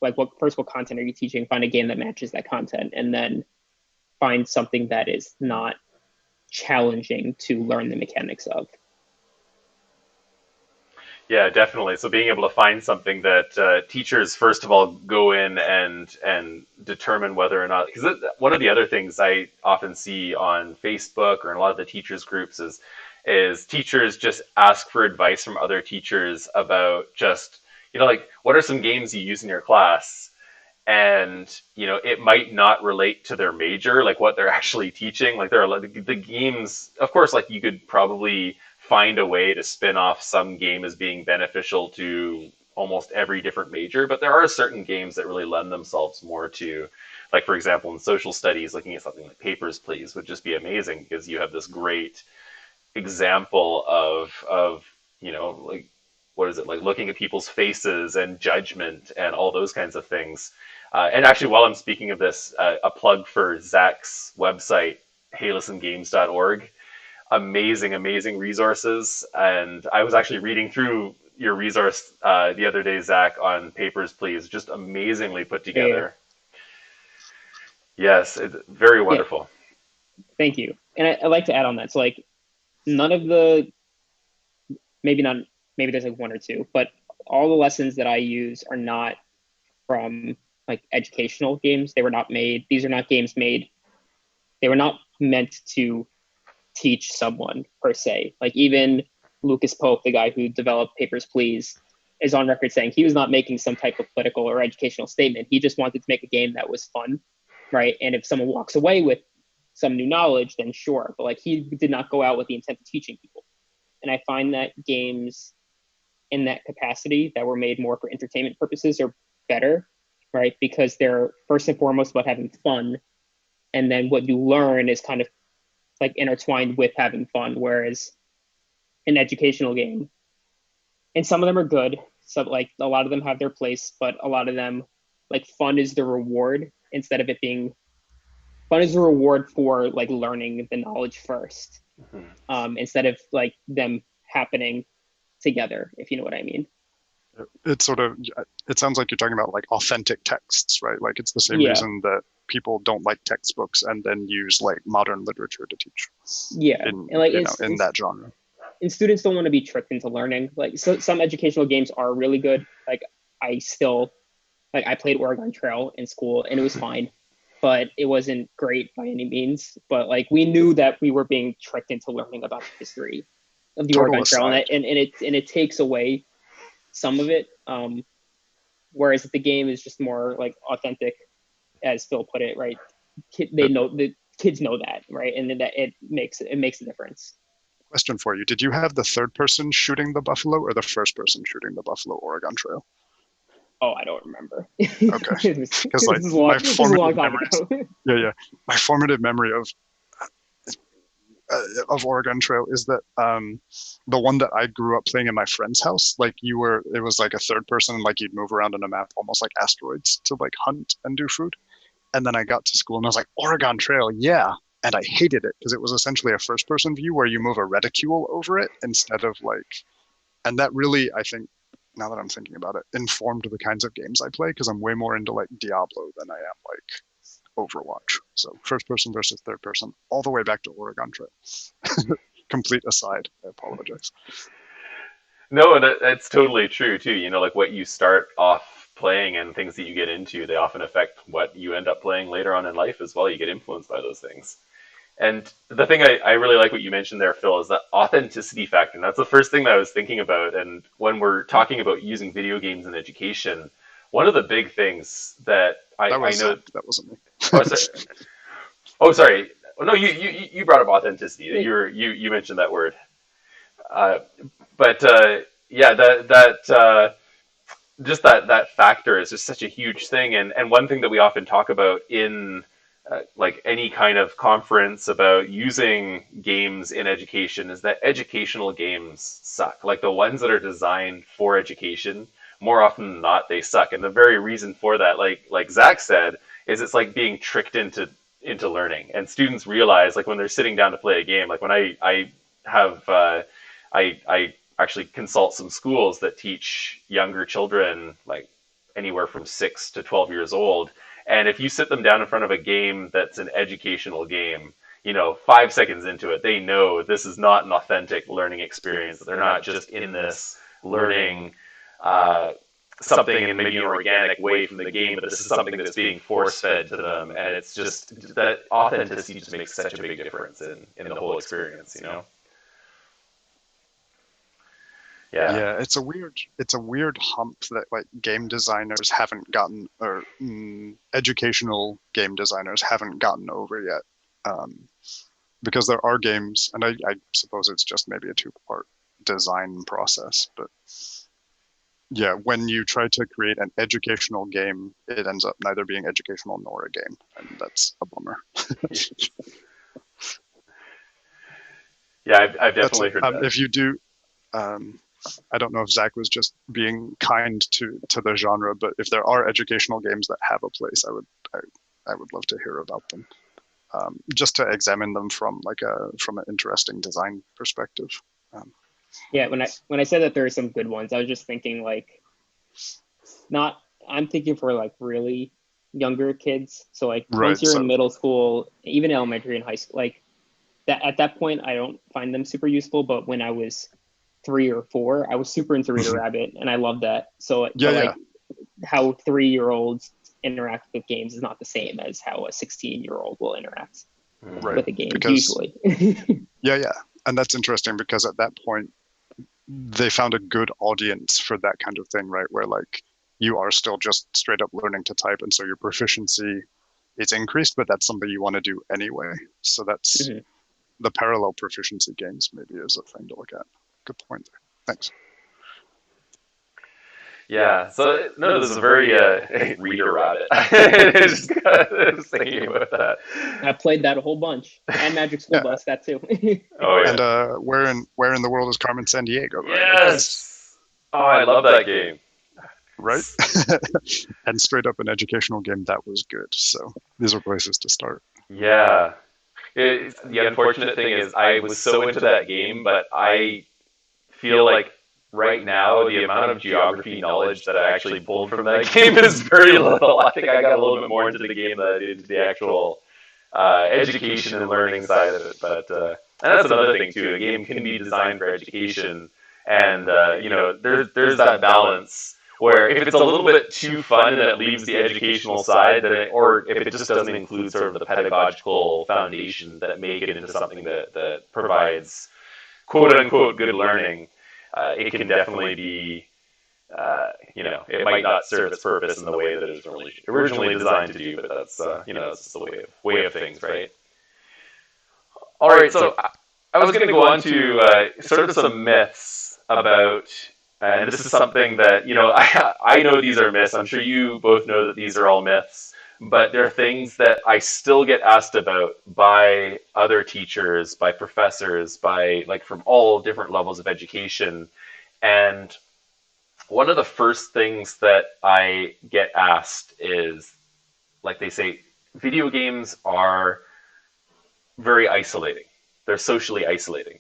S3: like what content are you teaching, find a game that matches that content, and then find something that is not challenging to learn the mechanics of.
S1: Yeah, definitely. So being able to find something that teachers, first of all, go in and determine whether or not, because one of the other things I often see on Facebook or in a lot of the teachers groups is teachers just ask for advice from other teachers about just, like, what are some games you use in your class? and it might not relate to their major, like what they're actually teaching. Like there are the games, of course, like you could probably find a way to spin off some game as being beneficial to almost every different major, but there are certain games that really lend themselves more to, like for example in social studies, looking at something like Papers, Please would just be amazing because you have this great example of like what is it, like looking at people's faces and judgment and all those kinds of things. And actually, while I'm speaking of this, a plug for Zack's website, HeyListenGames.org. Amazing resources. And I was actually reading through your resource the other day, Zack, on Papers, Please. Just amazingly put together. Yes, it's very wonderful.
S3: Yeah. Thank you. And I'd like to add on that. So like none of the, maybe there's like one or two, but all the lessons that I use are not from like educational games. These are not games made, they were not meant to teach someone per se. Like even Lucas Pope, the guy who developed Papers, Please, is on record saying he was not making some type of political or educational statement. He just wanted to make a game that was fun, right? And if someone walks away with some new knowledge, then sure. But like he did not go out with the intent of teaching people. And I find that games in that capacity that were made more for entertainment purposes are better, right? Because they're first and foremost about having fun. And then what you learn is kind of like intertwined with having fun. Whereas an educational game, and some of them are good. So like a lot of them have their place, but a lot of them, like fun is the reward instead of it being, fun is the reward for like learning the knowledge first, instead of like them happening together, if you know what I mean.
S2: It sounds like you're talking about like authentic texts, right? Like it's the same reason that people don't like textbooks and then use like modern literature to teach.
S3: Yeah,
S2: in,
S3: and like
S2: in that genre.
S3: And students don't want to be tricked into learning. Like so, some educational games are really good. Like I played Oregon Trail in school and it was fine, but it wasn't great by any means. But like we knew that we were being tricked into learning about the history of the Oregon Trail, and it takes away some of it. Whereas the game is just more like authentic, as Phill put it, right? The kids know that, right? And then that it makes a difference.
S2: Question for you: did you have the third person shooting the buffalo or the first person shooting the buffalo Oregon Trail?
S3: Oh, I don't remember.
S2: Okay, because like my formative memories, my formative memory of Oregon Trail is that the one that I grew up playing in my friend's house, like it was like a third person, like you'd move around on a map almost like asteroids to like hunt and do food. And then I got to school and I was like, Oregon Trail, yeah. And I hated it because it was essentially a first person view where you move a reticule over it instead of like, and that really, I think, now that I'm thinking about it, informed the kinds of games I play because I'm way more into like Diablo than I am like Overwatch. So first person versus third person, all the way back to Oregon Trail. Complete aside, I apologize.
S1: No, that's totally true too. Like what you start off playing and things that you get into, they often affect what you end up playing later on in life as well. You get influenced by those things. And the thing I really like what you mentioned there, Phill, is that authenticity factor. And that's the first thing that I was thinking about. And when we're talking about using video games in education, one of the big things that I know...
S2: That wasn't me.
S1: Sorry. Oh, no, you brought up authenticity. You mentioned that word. Just that factor is just such a huge thing. And one thing that we often talk about in like any kind of conference about using games in education is that educational games suck. Like the ones that are designed for education, more often than not, they suck. And the very reason for that, like Zack said, is it's like being tricked into learning. And students realize, like when they're sitting down to play a game, like when I actually consult some schools that teach younger children, like anywhere from 6 to 12 years old. And if you sit them down in front of a game that's an educational game, 5 seconds into it, they know this is not an authentic learning experience. They're not just in this learning something in maybe an organic way from the game, but this is something that's being force-fed to them. And it's just that authenticity just makes such a big difference in the whole experience,
S2: Yeah, it's a weird hump that like game designers haven't gotten, or educational game designers haven't gotten over yet. Because there are games, and I suppose it's just maybe a two-part design process, but yeah, when you try to create an educational game, it ends up neither being educational nor a game, and that's a bummer.
S1: Yeah, I've definitely heard that.
S2: If you do, I don't know if Zach was just being kind to the genre, but if there are educational games that have a place, I would love to hear about them, just to examine them from an interesting design perspective.
S3: Yeah, when I said that there are some good ones, I was just thinking like I'm thinking for like really younger kids. So like once you're in middle school, even elementary and high school, like that at that point I don't find them super useful. But when I was 3 or 4, I was super into Reader Rabbit, and I loved that. So how 3-year-olds interact with games is not the same as how a 16-year-old will interact with a game usually.
S2: yeah, and that's interesting because at that point they found a good audience for that kind of thing, right? Where like you are still just straight up learning to type, and so your proficiency is increased, but that's something you want to do anyway. So that's the parallel proficiency games maybe is a thing to look at. Good point there. Thanks.
S1: Yeah, so no, this is a very Reader Rabbit. I was thinking about that.
S3: I played that a whole bunch, and Magic School Bus, that too.
S1: Oh yeah.
S2: And where in the world is Carmen Sandiego? Right?
S1: Yes. Oh, I love that game.
S2: Right? And straight up an educational game that was good. So these are places to start.
S1: Yeah. The unfortunate thing is I was so into that game, but I feel like right now the amount of geography knowledge that I actually pulled from that game is very little. I think I got a little bit more into the game than I did into the actual education and learning side of it. But and that's another thing too. A game can be designed for education, and there's that balance where if it's a little bit too fun and it leaves the educational side, or if it just doesn't include sort of the pedagogical foundation that make it into something that provides quote unquote good learning, it can definitely be, it might not serve its purpose in the way that it was originally designed to do, but that's, that's just the way of things, right? All right, so I was going to go on to sort of some myths about, and this is something that, I know these are myths. I'm sure you both know that these are all myths, but they're things that I still get asked about by other teachers, by professors, from all different levels of education. And one of the first things that I get asked is, like they say, video games are very isolating. They're socially isolating.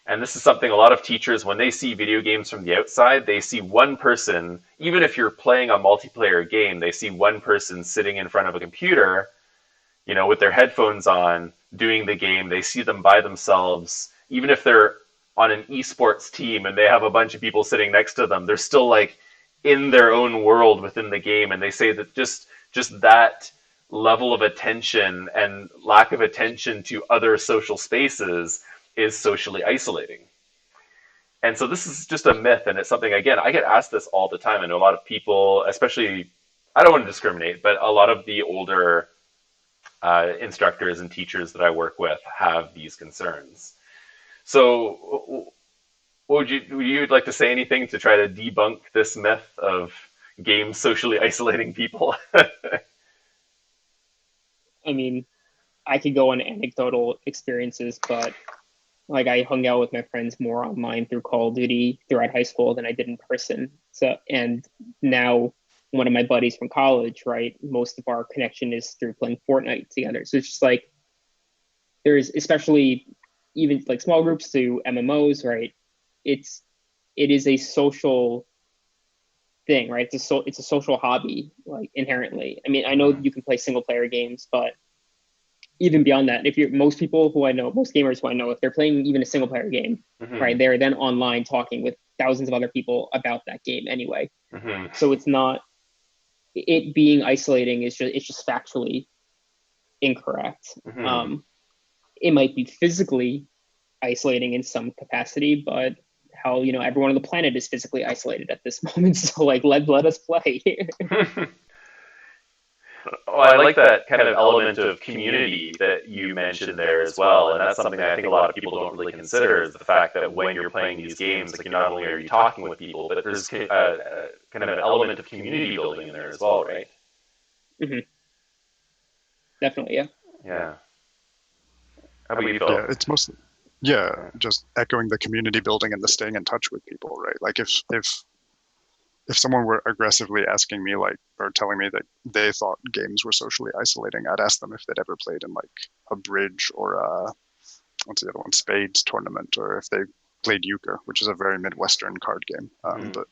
S1: And this is something a lot of teachers, when they see video games from the outside, they see one person, even if you're playing a multiplayer game, they see one person sitting in front of a computer, with their headphones on, doing the game. They see them by themselves. Even if they're on an esports team and they have a bunch of people sitting next to them, they're still like in their own world within the game. And they say that just that level of attention and lack of attention to other social spaces is socially isolating. And so this is just a myth, and it's something, again, I get asked this all the time. I know a lot of people, especially, I don't want to discriminate, but a lot of the older instructors and teachers that I work with have these concerns. So would you like to say anything to try to debunk this myth of games socially isolating people?
S3: I mean, I could go on anecdotal experiences, but like I hung out with my friends more online through Call of Duty throughout high school than I did in person. So, and now one of my buddies from college, right, most of our connection is through playing Fortnite together. So it's just like, there's especially even like small groups to MMOs, right? It is a social thing, right? It's a social hobby, like inherently. I mean, I know you can play single player games, but even beyond that, most gamers who I know, if they're playing even a single player game, right, they're then online talking with thousands of other people about that game anyway. So it's not, it being isolating it's just factually incorrect. It might be physically isolating in some capacity, but how, everyone on the planet is physically isolated at this moment. So like, let us play.
S1: Well, I like that kind of element of community that you mentioned there as well, and that's something that I think a lot of people don't really consider, is the fact that when you're playing these games, like, you're not only are you talking with people, but there's kind of an element of community building in there as well, right?
S3: Mm-hmm. Definitely, yeah.
S1: Yeah. How about you, Phil?
S2: Yeah, it's mostly just echoing the community building and the staying in touch with people, right? Like if someone were aggressively asking me, like, or telling me that they thought games were socially isolating, I'd ask them if they'd ever played in like a bridge or what's the other one, Spades tournament, or if they played euchre, which is a very Midwestern card game. But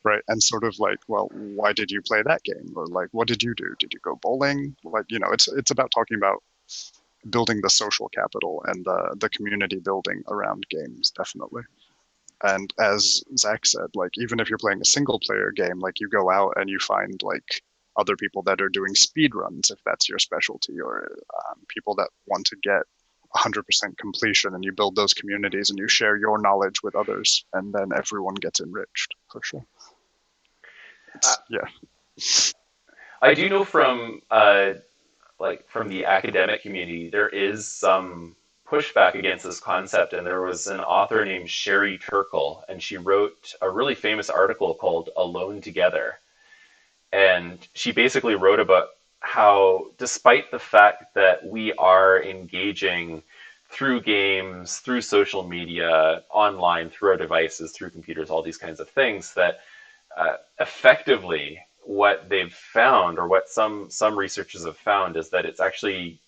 S2: right, and sort of like, well, why did you play that game, or like, what did you do? Did you go bowling? Like, it's about talking about building the social capital and the community building around games, definitely. And as Zach said, like, even if you're playing a single player game, like, you go out and you find like other people that are doing speed runs, if that's your specialty, or people that want to get 100% completion, and you build those communities and you share your knowledge with others, and then everyone gets enriched, for sure.
S1: I do know from from the academic community, there is some pushback against this concept, and there was an author named Sherry Turkle, and she wrote a really famous article called Alone Together. And she basically wrote about how, despite the fact that we are engaging through games, through social media, online, through our devices, through computers, all these kinds of things, that effectively what they've found, or what some researchers have found, is that it's actually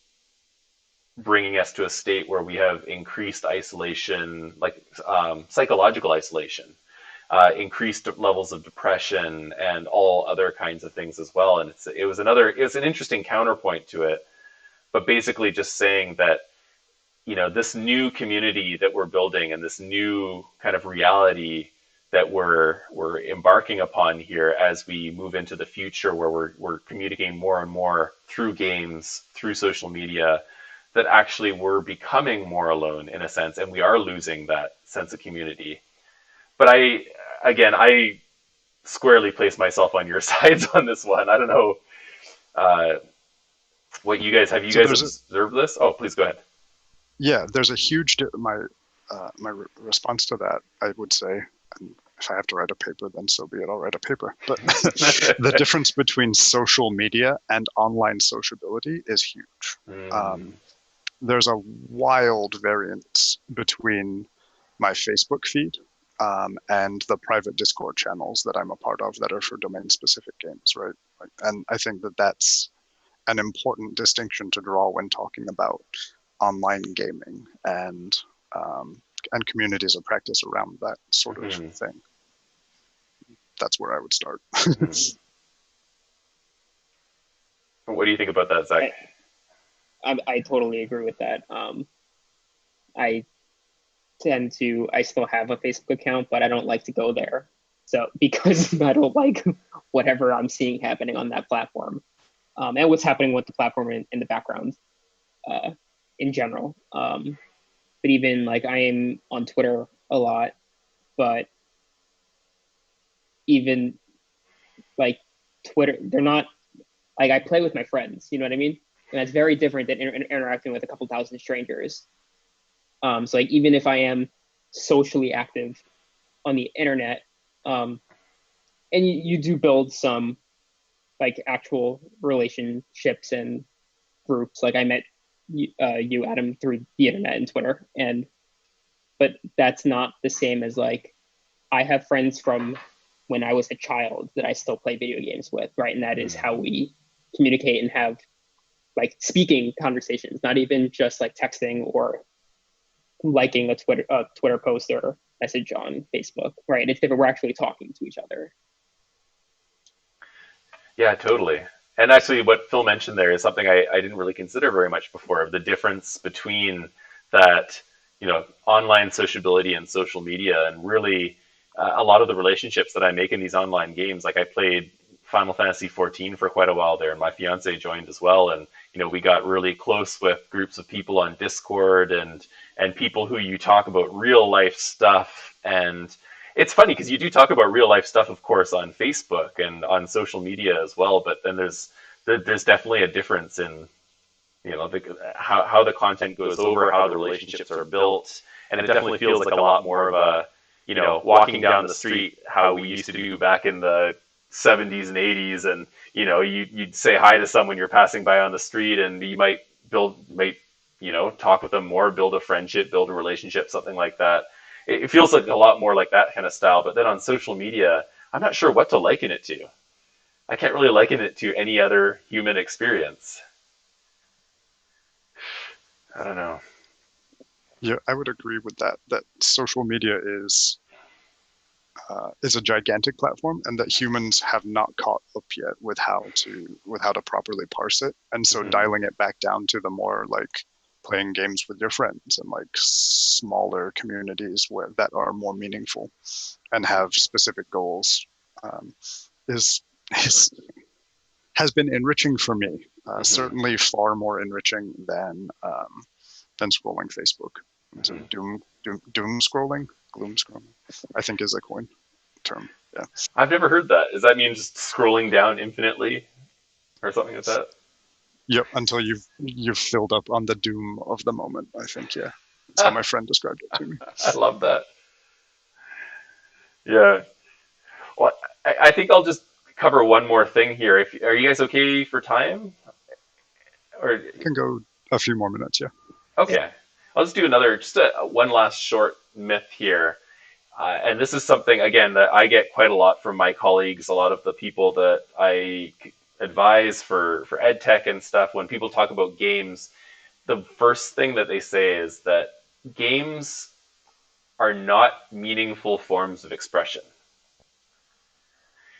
S1: bringing us to a state where we have increased isolation, like psychological isolation, increased levels of depression, and all other kinds of things as well. And it was an interesting counterpoint to it, but basically just saying that, this new community that we're building, and this new kind of reality that we're embarking upon here as we move into the future, where we're communicating more and more through games, through social media, that actually we're becoming more alone in a sense, and we are losing that sense of community. But I squarely place myself on your sides on this one. I don't know what you guys have. You guys observed this? Oh, please go ahead.
S2: Yeah, there's a huge my response to that, I would say, and if I have to write a paper, then so be it, I'll write a paper. But the difference between social media and online sociability is huge. There's a wild variance between my Facebook feed and the private Discord channels that I'm a part of that are for domain-specific games, right? And I think that that's an important distinction to draw when talking about online gaming and communities of practice around that sort of thing. That's where I would start.
S1: What do you think about that, Zach?
S3: I totally agree with that. I still have a Facebook account, but I don't like to go there. So because I don't like whatever I'm seeing happening on that platform, and what's happening with the platform in the background in general. But even like, I am on Twitter a lot, but even like Twitter, they're not like, I play with my friends, you know what I mean? And that's very different than interacting with a couple thousand strangers. So like, even if I am socially active on the internet, and you do build some like actual relationships and groups. Like, I met you, Adam, through the internet and Twitter, but that's not the same as like, I have friends from when I was a child that I still play video games with, right? And that is how we communicate and have like speaking conversations, not even just like texting or liking a Twitter post or message on Facebook, right? It's different. We're actually talking to each other.
S1: Yeah, totally. And actually what Phil mentioned there is something I didn't really consider very much before, the difference between that, online sociability and social media, and really a lot of the relationships that I make in these online games. Like, I played Final Fantasy 14 for quite a while there, and my fiance joined as well. And, we got really close with groups of people on Discord and people who you talk about real life stuff And it's funny because you do talk about real life stuff, of course, on Facebook and on social media as well. But then there's definitely a difference in how the content goes over, how the relationships are built, and it definitely feels like a lot more of a walking down the street how we used to do back in the 70s and 80s, and you'd say hi to someone you're passing by on the street, and you might talk with them more, build a friendship, build a relationship, something like that. It feels like a lot more like that kind of style. But then on social media, I'm not sure what to liken it to. I can't really liken it to any other human experience. I don't know.
S2: Yeah, I would agree with that. That social media is a gigantic platform, and that humans have not caught up yet with how to properly parse it. And so dialing it back down to the more like playing games with your friends and like smaller communities that are more meaningful and have specific goals is has been enriching for me. Certainly far more enriching than scrolling Facebook. So doom scrolling, gloom scrolling, I think is a coin term. Yeah.
S1: I've never heard that. Does that mean just scrolling down infinitely or something like that?
S2: Yep, until you've filled up on the doom of the moment, I think, yeah. That's how my friend described it to me.
S1: I love that. Yeah. Well, I think I'll just cover one more thing here. Are you guys okay for time? Or
S2: can go a few more minutes, yeah.
S1: Okay. I'll just do one last short myth here. And this is something, again, that I get quite a lot from my colleagues, a lot of the people that I advise for EdTech and stuff. When people talk about games, the first thing that they say is that games are not meaningful forms of expression.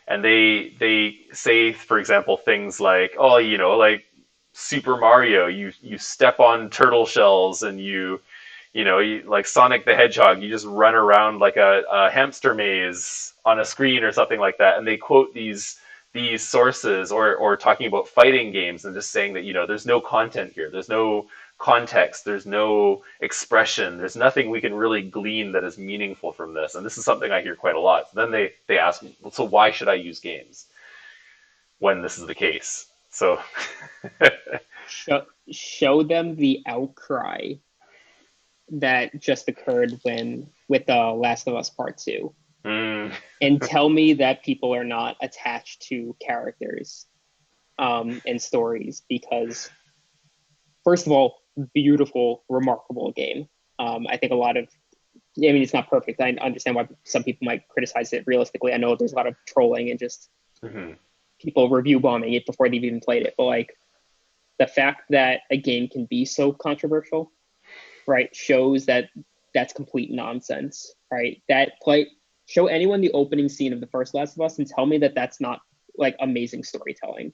S1: And they say, for example, things like, oh, like Super Mario, you step on turtle shells and you like Sonic the Hedgehog, you just run around like a hamster maze on a screen or something like that. And they quote these sources or talking about fighting games and just saying that, there's no content here. There's no context. There's no expression. There's nothing we can really glean that is meaningful from this. And this is something I hear quite a lot. So then they ask me, well, so why should I use games when this is the case? So
S3: show them the outcry that just occurred with The Last of Us Part 2. And tell me that people are not attached to characters and stories, because first of all, beautiful, remarkable game. I think it's not perfect. I understand why some people might criticize it realistically. I know there's a lot of trolling and just people review bombing it before they've even played it. But like the fact that a game can be so controversial, right, shows that that's complete nonsense, right? Show anyone the opening scene of the first Last of Us and tell me that that's not like amazing storytelling,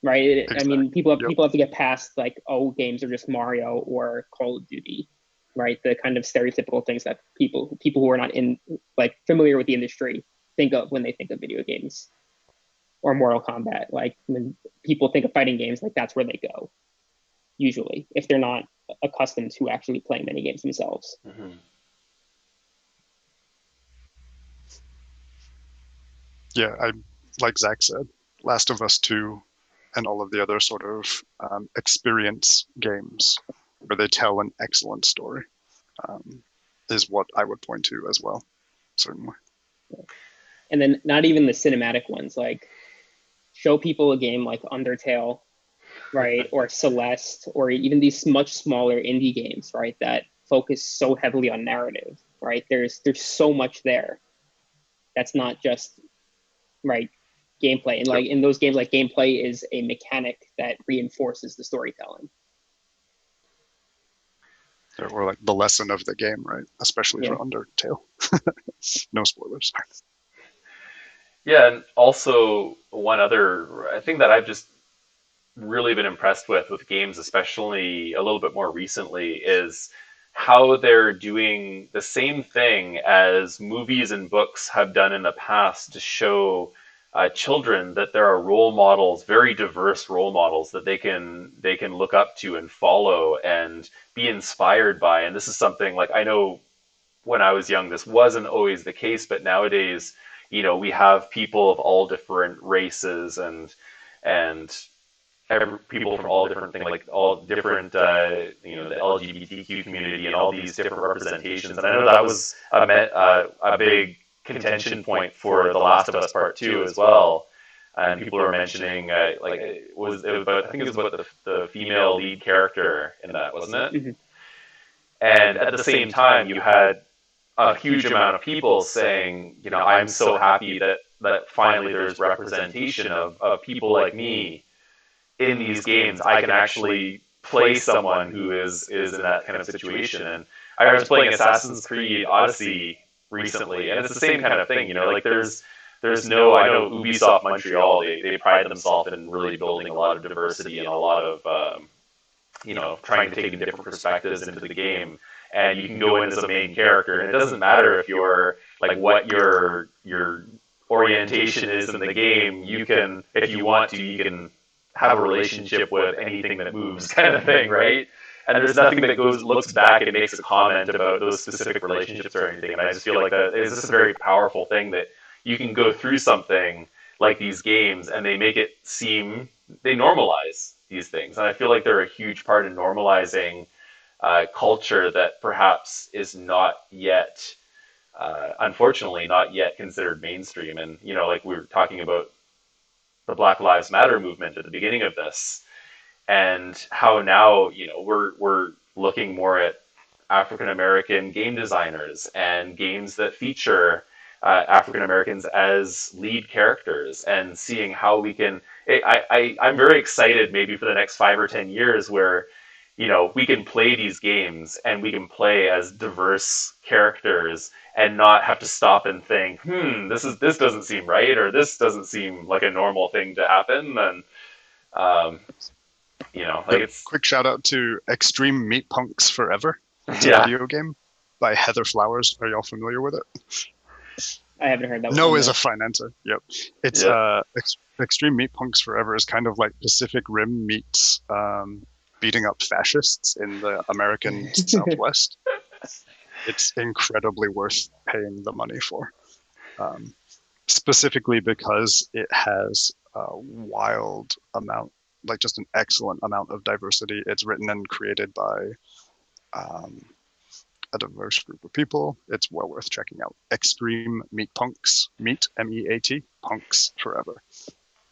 S3: right? Exactly. I mean, people have to get past like, oh, games are just Mario or Call of Duty, right? The kind of stereotypical things that people who are not familiar with the industry think of when they think of video games or Mortal Kombat. Like when people think of fighting games, like that's where they go usually if they're not accustomed to actually playing many games themselves.
S2: Yeah, like Zach said, Last of Us 2 and all of the other sort of experience games where they tell an excellent story is what I would point to as well, certainly.
S3: And then not even the cinematic ones, like show people a game like Undertale, right, or Celeste, or even these much smaller indie games, right, that focus so heavily on narrative, right? There's so much there that's not just right gameplay, and like in those games, like gameplay is a mechanic that reinforces the storytelling,
S2: or like the lesson of the game, right? Especially for Undertale. No spoilers.
S1: Yeah, and also one other thing that I've just really been impressed with games, especially a little bit more recently, is how they're doing the same thing as movies and books have done in the past to show children that there are role models, very diverse role models that they can look up to and follow and be inspired by. And this is something like I know when I was young, this wasn't always the case, but nowadays, we have people of all different races and people from all different things, like all different, the LGBTQ community and all these different representations. And I know that was a big contention point for The Last of Us Part 2 as well. And people were mentioning, I think it was about the female lead character in that, wasn't it?
S3: Mm-hmm.
S1: And at the same time, you had a huge amount of people saying, I'm so happy that finally there's representation of people like me in these games. I can actually play someone who is in that kind of situation. And I was playing Assassin's Creed Odyssey recently, and it's the same kind of thing. Like there's no, I know Ubisoft Montreal, they pride themselves in really building a lot of diversity and a lot of trying to take in different perspectives into the game. And you can go in as a main character, and it doesn't matter if you're like what your orientation is in the game. You can, if you want to, you can have a relationship with anything that moves, kind of thing, right? And there's nothing that looks back and makes a comment about those specific relationships or anything. And I just feel like that is just a very powerful thing, that you can go through something like these games and they make it seem, they normalize these things. And I feel like they're a huge part in normalizing culture that perhaps is not yet, unfortunately, not yet considered mainstream. And, like we were talking about the Black Lives Matter movement at the beginning of this, and how now, we're looking more at African American game designers and games that feature African Americans as lead characters, and seeing how we can. I'm very excited, maybe for the next 5 or 10 years, where we can play these games and we can play as diverse characters and not have to stop and think, this doesn't seem right, or this doesn't seem like a normal thing to happen. And it's
S2: quick shout out to Extreme Meat Punks Forever. It's a video game by Heather Flowers. Are y'all familiar with it?
S3: I haven't heard that one.
S2: No is a financer. Yep. It's Extreme Meat Punks Forever is kind of like Pacific Rim meets beating up fascists in the American Southwest. It's incredibly worth paying the money for, specifically because it has a wild amount, like just an excellent amount of diversity. It's written and created by a diverse group of people. It's well worth checking out. Extreme Meat Punks, meat, M-E-A-T, punks forever.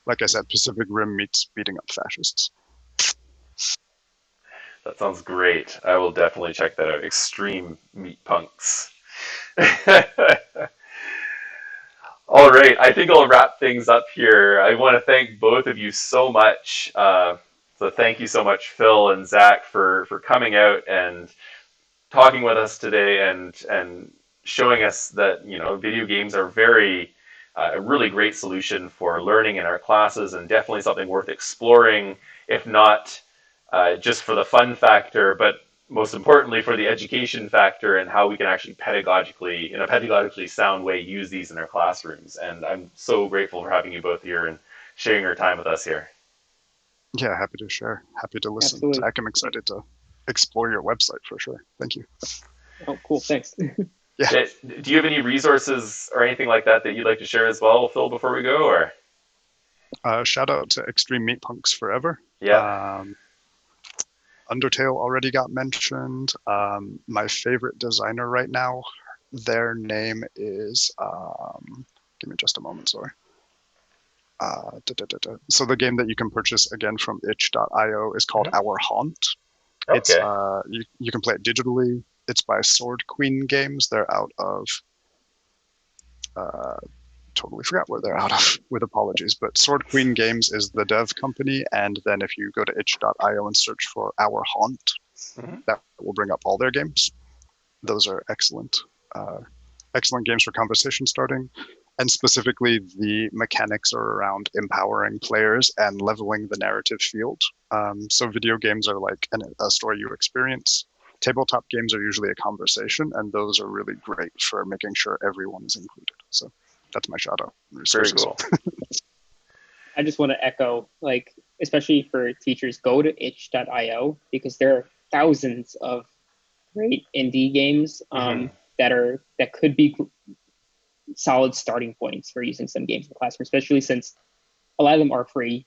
S2: Like I said, Pacific Rim meets beating up fascists.
S1: That sounds great. I will definitely check that out. Extreme Meat Punks. All right, I think I'll wrap things up here. I want to thank both of you so much. So thank you so much, Phill and Zack, for coming out and talking with us today and showing us that video games are a really great solution for learning in our classes, and definitely something worth exploring, if not just for the fun factor, but most importantly for the education factor and how we can actually in a pedagogically sound way, use these in our classrooms. And I'm so grateful for having you both here and sharing your time with us here.
S2: Yeah, happy to share. Happy to listen.
S3: Absolutely.
S2: Zach, I'm excited to explore your website for sure. Thank you.
S3: Oh, cool. Thanks.
S1: Yeah. Do you have any resources or anything like that you'd like to share as well, Phill, before we go? Or
S2: shout out to Extreme Meat Punks Forever.
S1: Yeah.
S2: Undertale already got mentioned. My favorite designer right now, their name is, give me just a moment, sorry. So the game that you can purchase again from itch.io is called Our Haunt.
S1: Okay.
S2: It's you can play it digitally. It's by Sword Queen Games. They're out of totally forgot where they're out of, with apologies, but Sword Queen Games is the dev company, and then if you go to itch.io and search for Our Haunt, that will bring up all their games. Those are excellent games for conversation starting, and specifically the mechanics are around empowering players and leveling the narrative field. So video games are like a story you experience. Tabletop games are usually a conversation, and those are really great for making sure everyone is included. So that's my shout out.
S1: Very
S2: Resources.
S1: cool.
S3: I just want to echo, like, especially for teachers, go to itch.io because there are thousands of great indie games that could be solid starting points for using some games in the classroom, especially since a lot of them are free.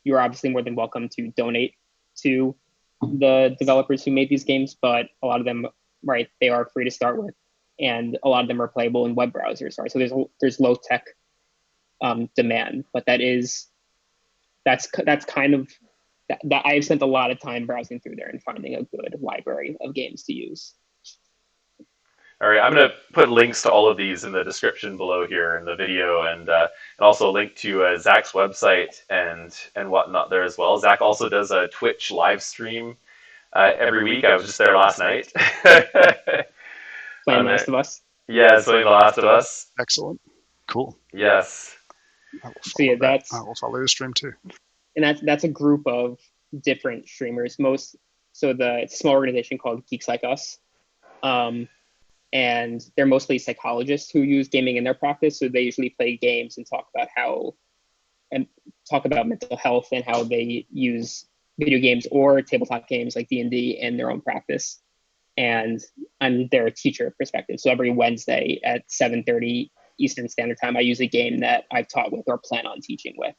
S3: You're obviously more than welcome to donate to the developers who made these games, but a lot of them, right, they are free to start with, and a lot of them are playable in web browsers. Right, so there's low tech demand, but that's kind of that I've spent a lot of time browsing through there and finding a good library of games to use.
S1: All right, I'm going to put links to all of these in the description below here in the video, and also a link to Zach's website and whatnot there as well. Zach also does a Twitch live stream every week. I was just there last night.
S3: Playing Last of Us.
S1: Yeah, playing The Last of Us.
S2: Excellent. Cool.
S1: Yes.
S2: I will
S3: So yeah,
S2: I will follow your stream too.
S3: And that's a group of different streamers. It's a small organization called Geeks Like Us. And they're mostly psychologists who use gaming in their practice. So they usually play games and talk about mental health and how they use video games or tabletop games like D&D in their own practice. And I'm their teacher perspective. So every Wednesday at 7:30 Eastern Standard Time, I use a game that I've taught with or plan on teaching with.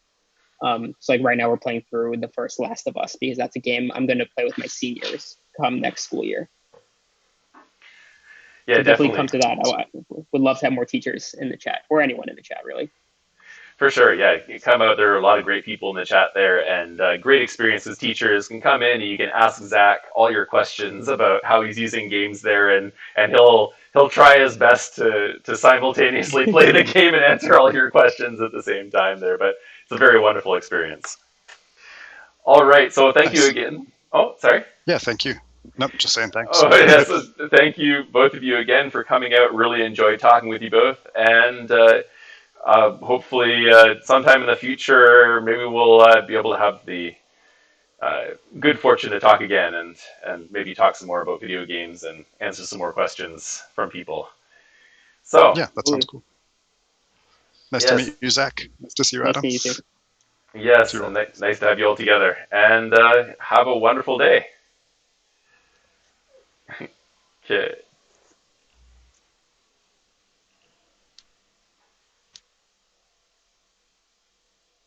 S3: So like right now we're playing through the first Last of Us because that's a game I'm going to play with my seniors come next school year.
S1: Yeah,
S3: so definitely come to that. I would love to have more teachers in the chat, or anyone in the chat, really.
S1: For sure, yeah. You come out, there are a lot of great people in the chat there, and great experiences. Teachers can come in and you can ask Zach all your questions about how he's using games there, and he'll try his best to simultaneously play the game and answer all your questions at the same time there. But it's a very wonderful experience. All right, so thank you again. Oh, sorry.
S2: Yeah, thank you. Nope, just saying thanks.
S1: Oh, yes, thank you, both of you again, for coming out. Really enjoyed talking with you both, and hopefully sometime in the future, maybe we'll be able to have the good fortune to talk again and maybe talk some more about video games and answer some more questions from people. So
S2: yeah, that sounds cool. Nice to meet you, Zach. Nice to see you, Adam.
S3: Nice to meet you.
S1: Yes, and nice to have you all together. And have a wonderful day. Okay.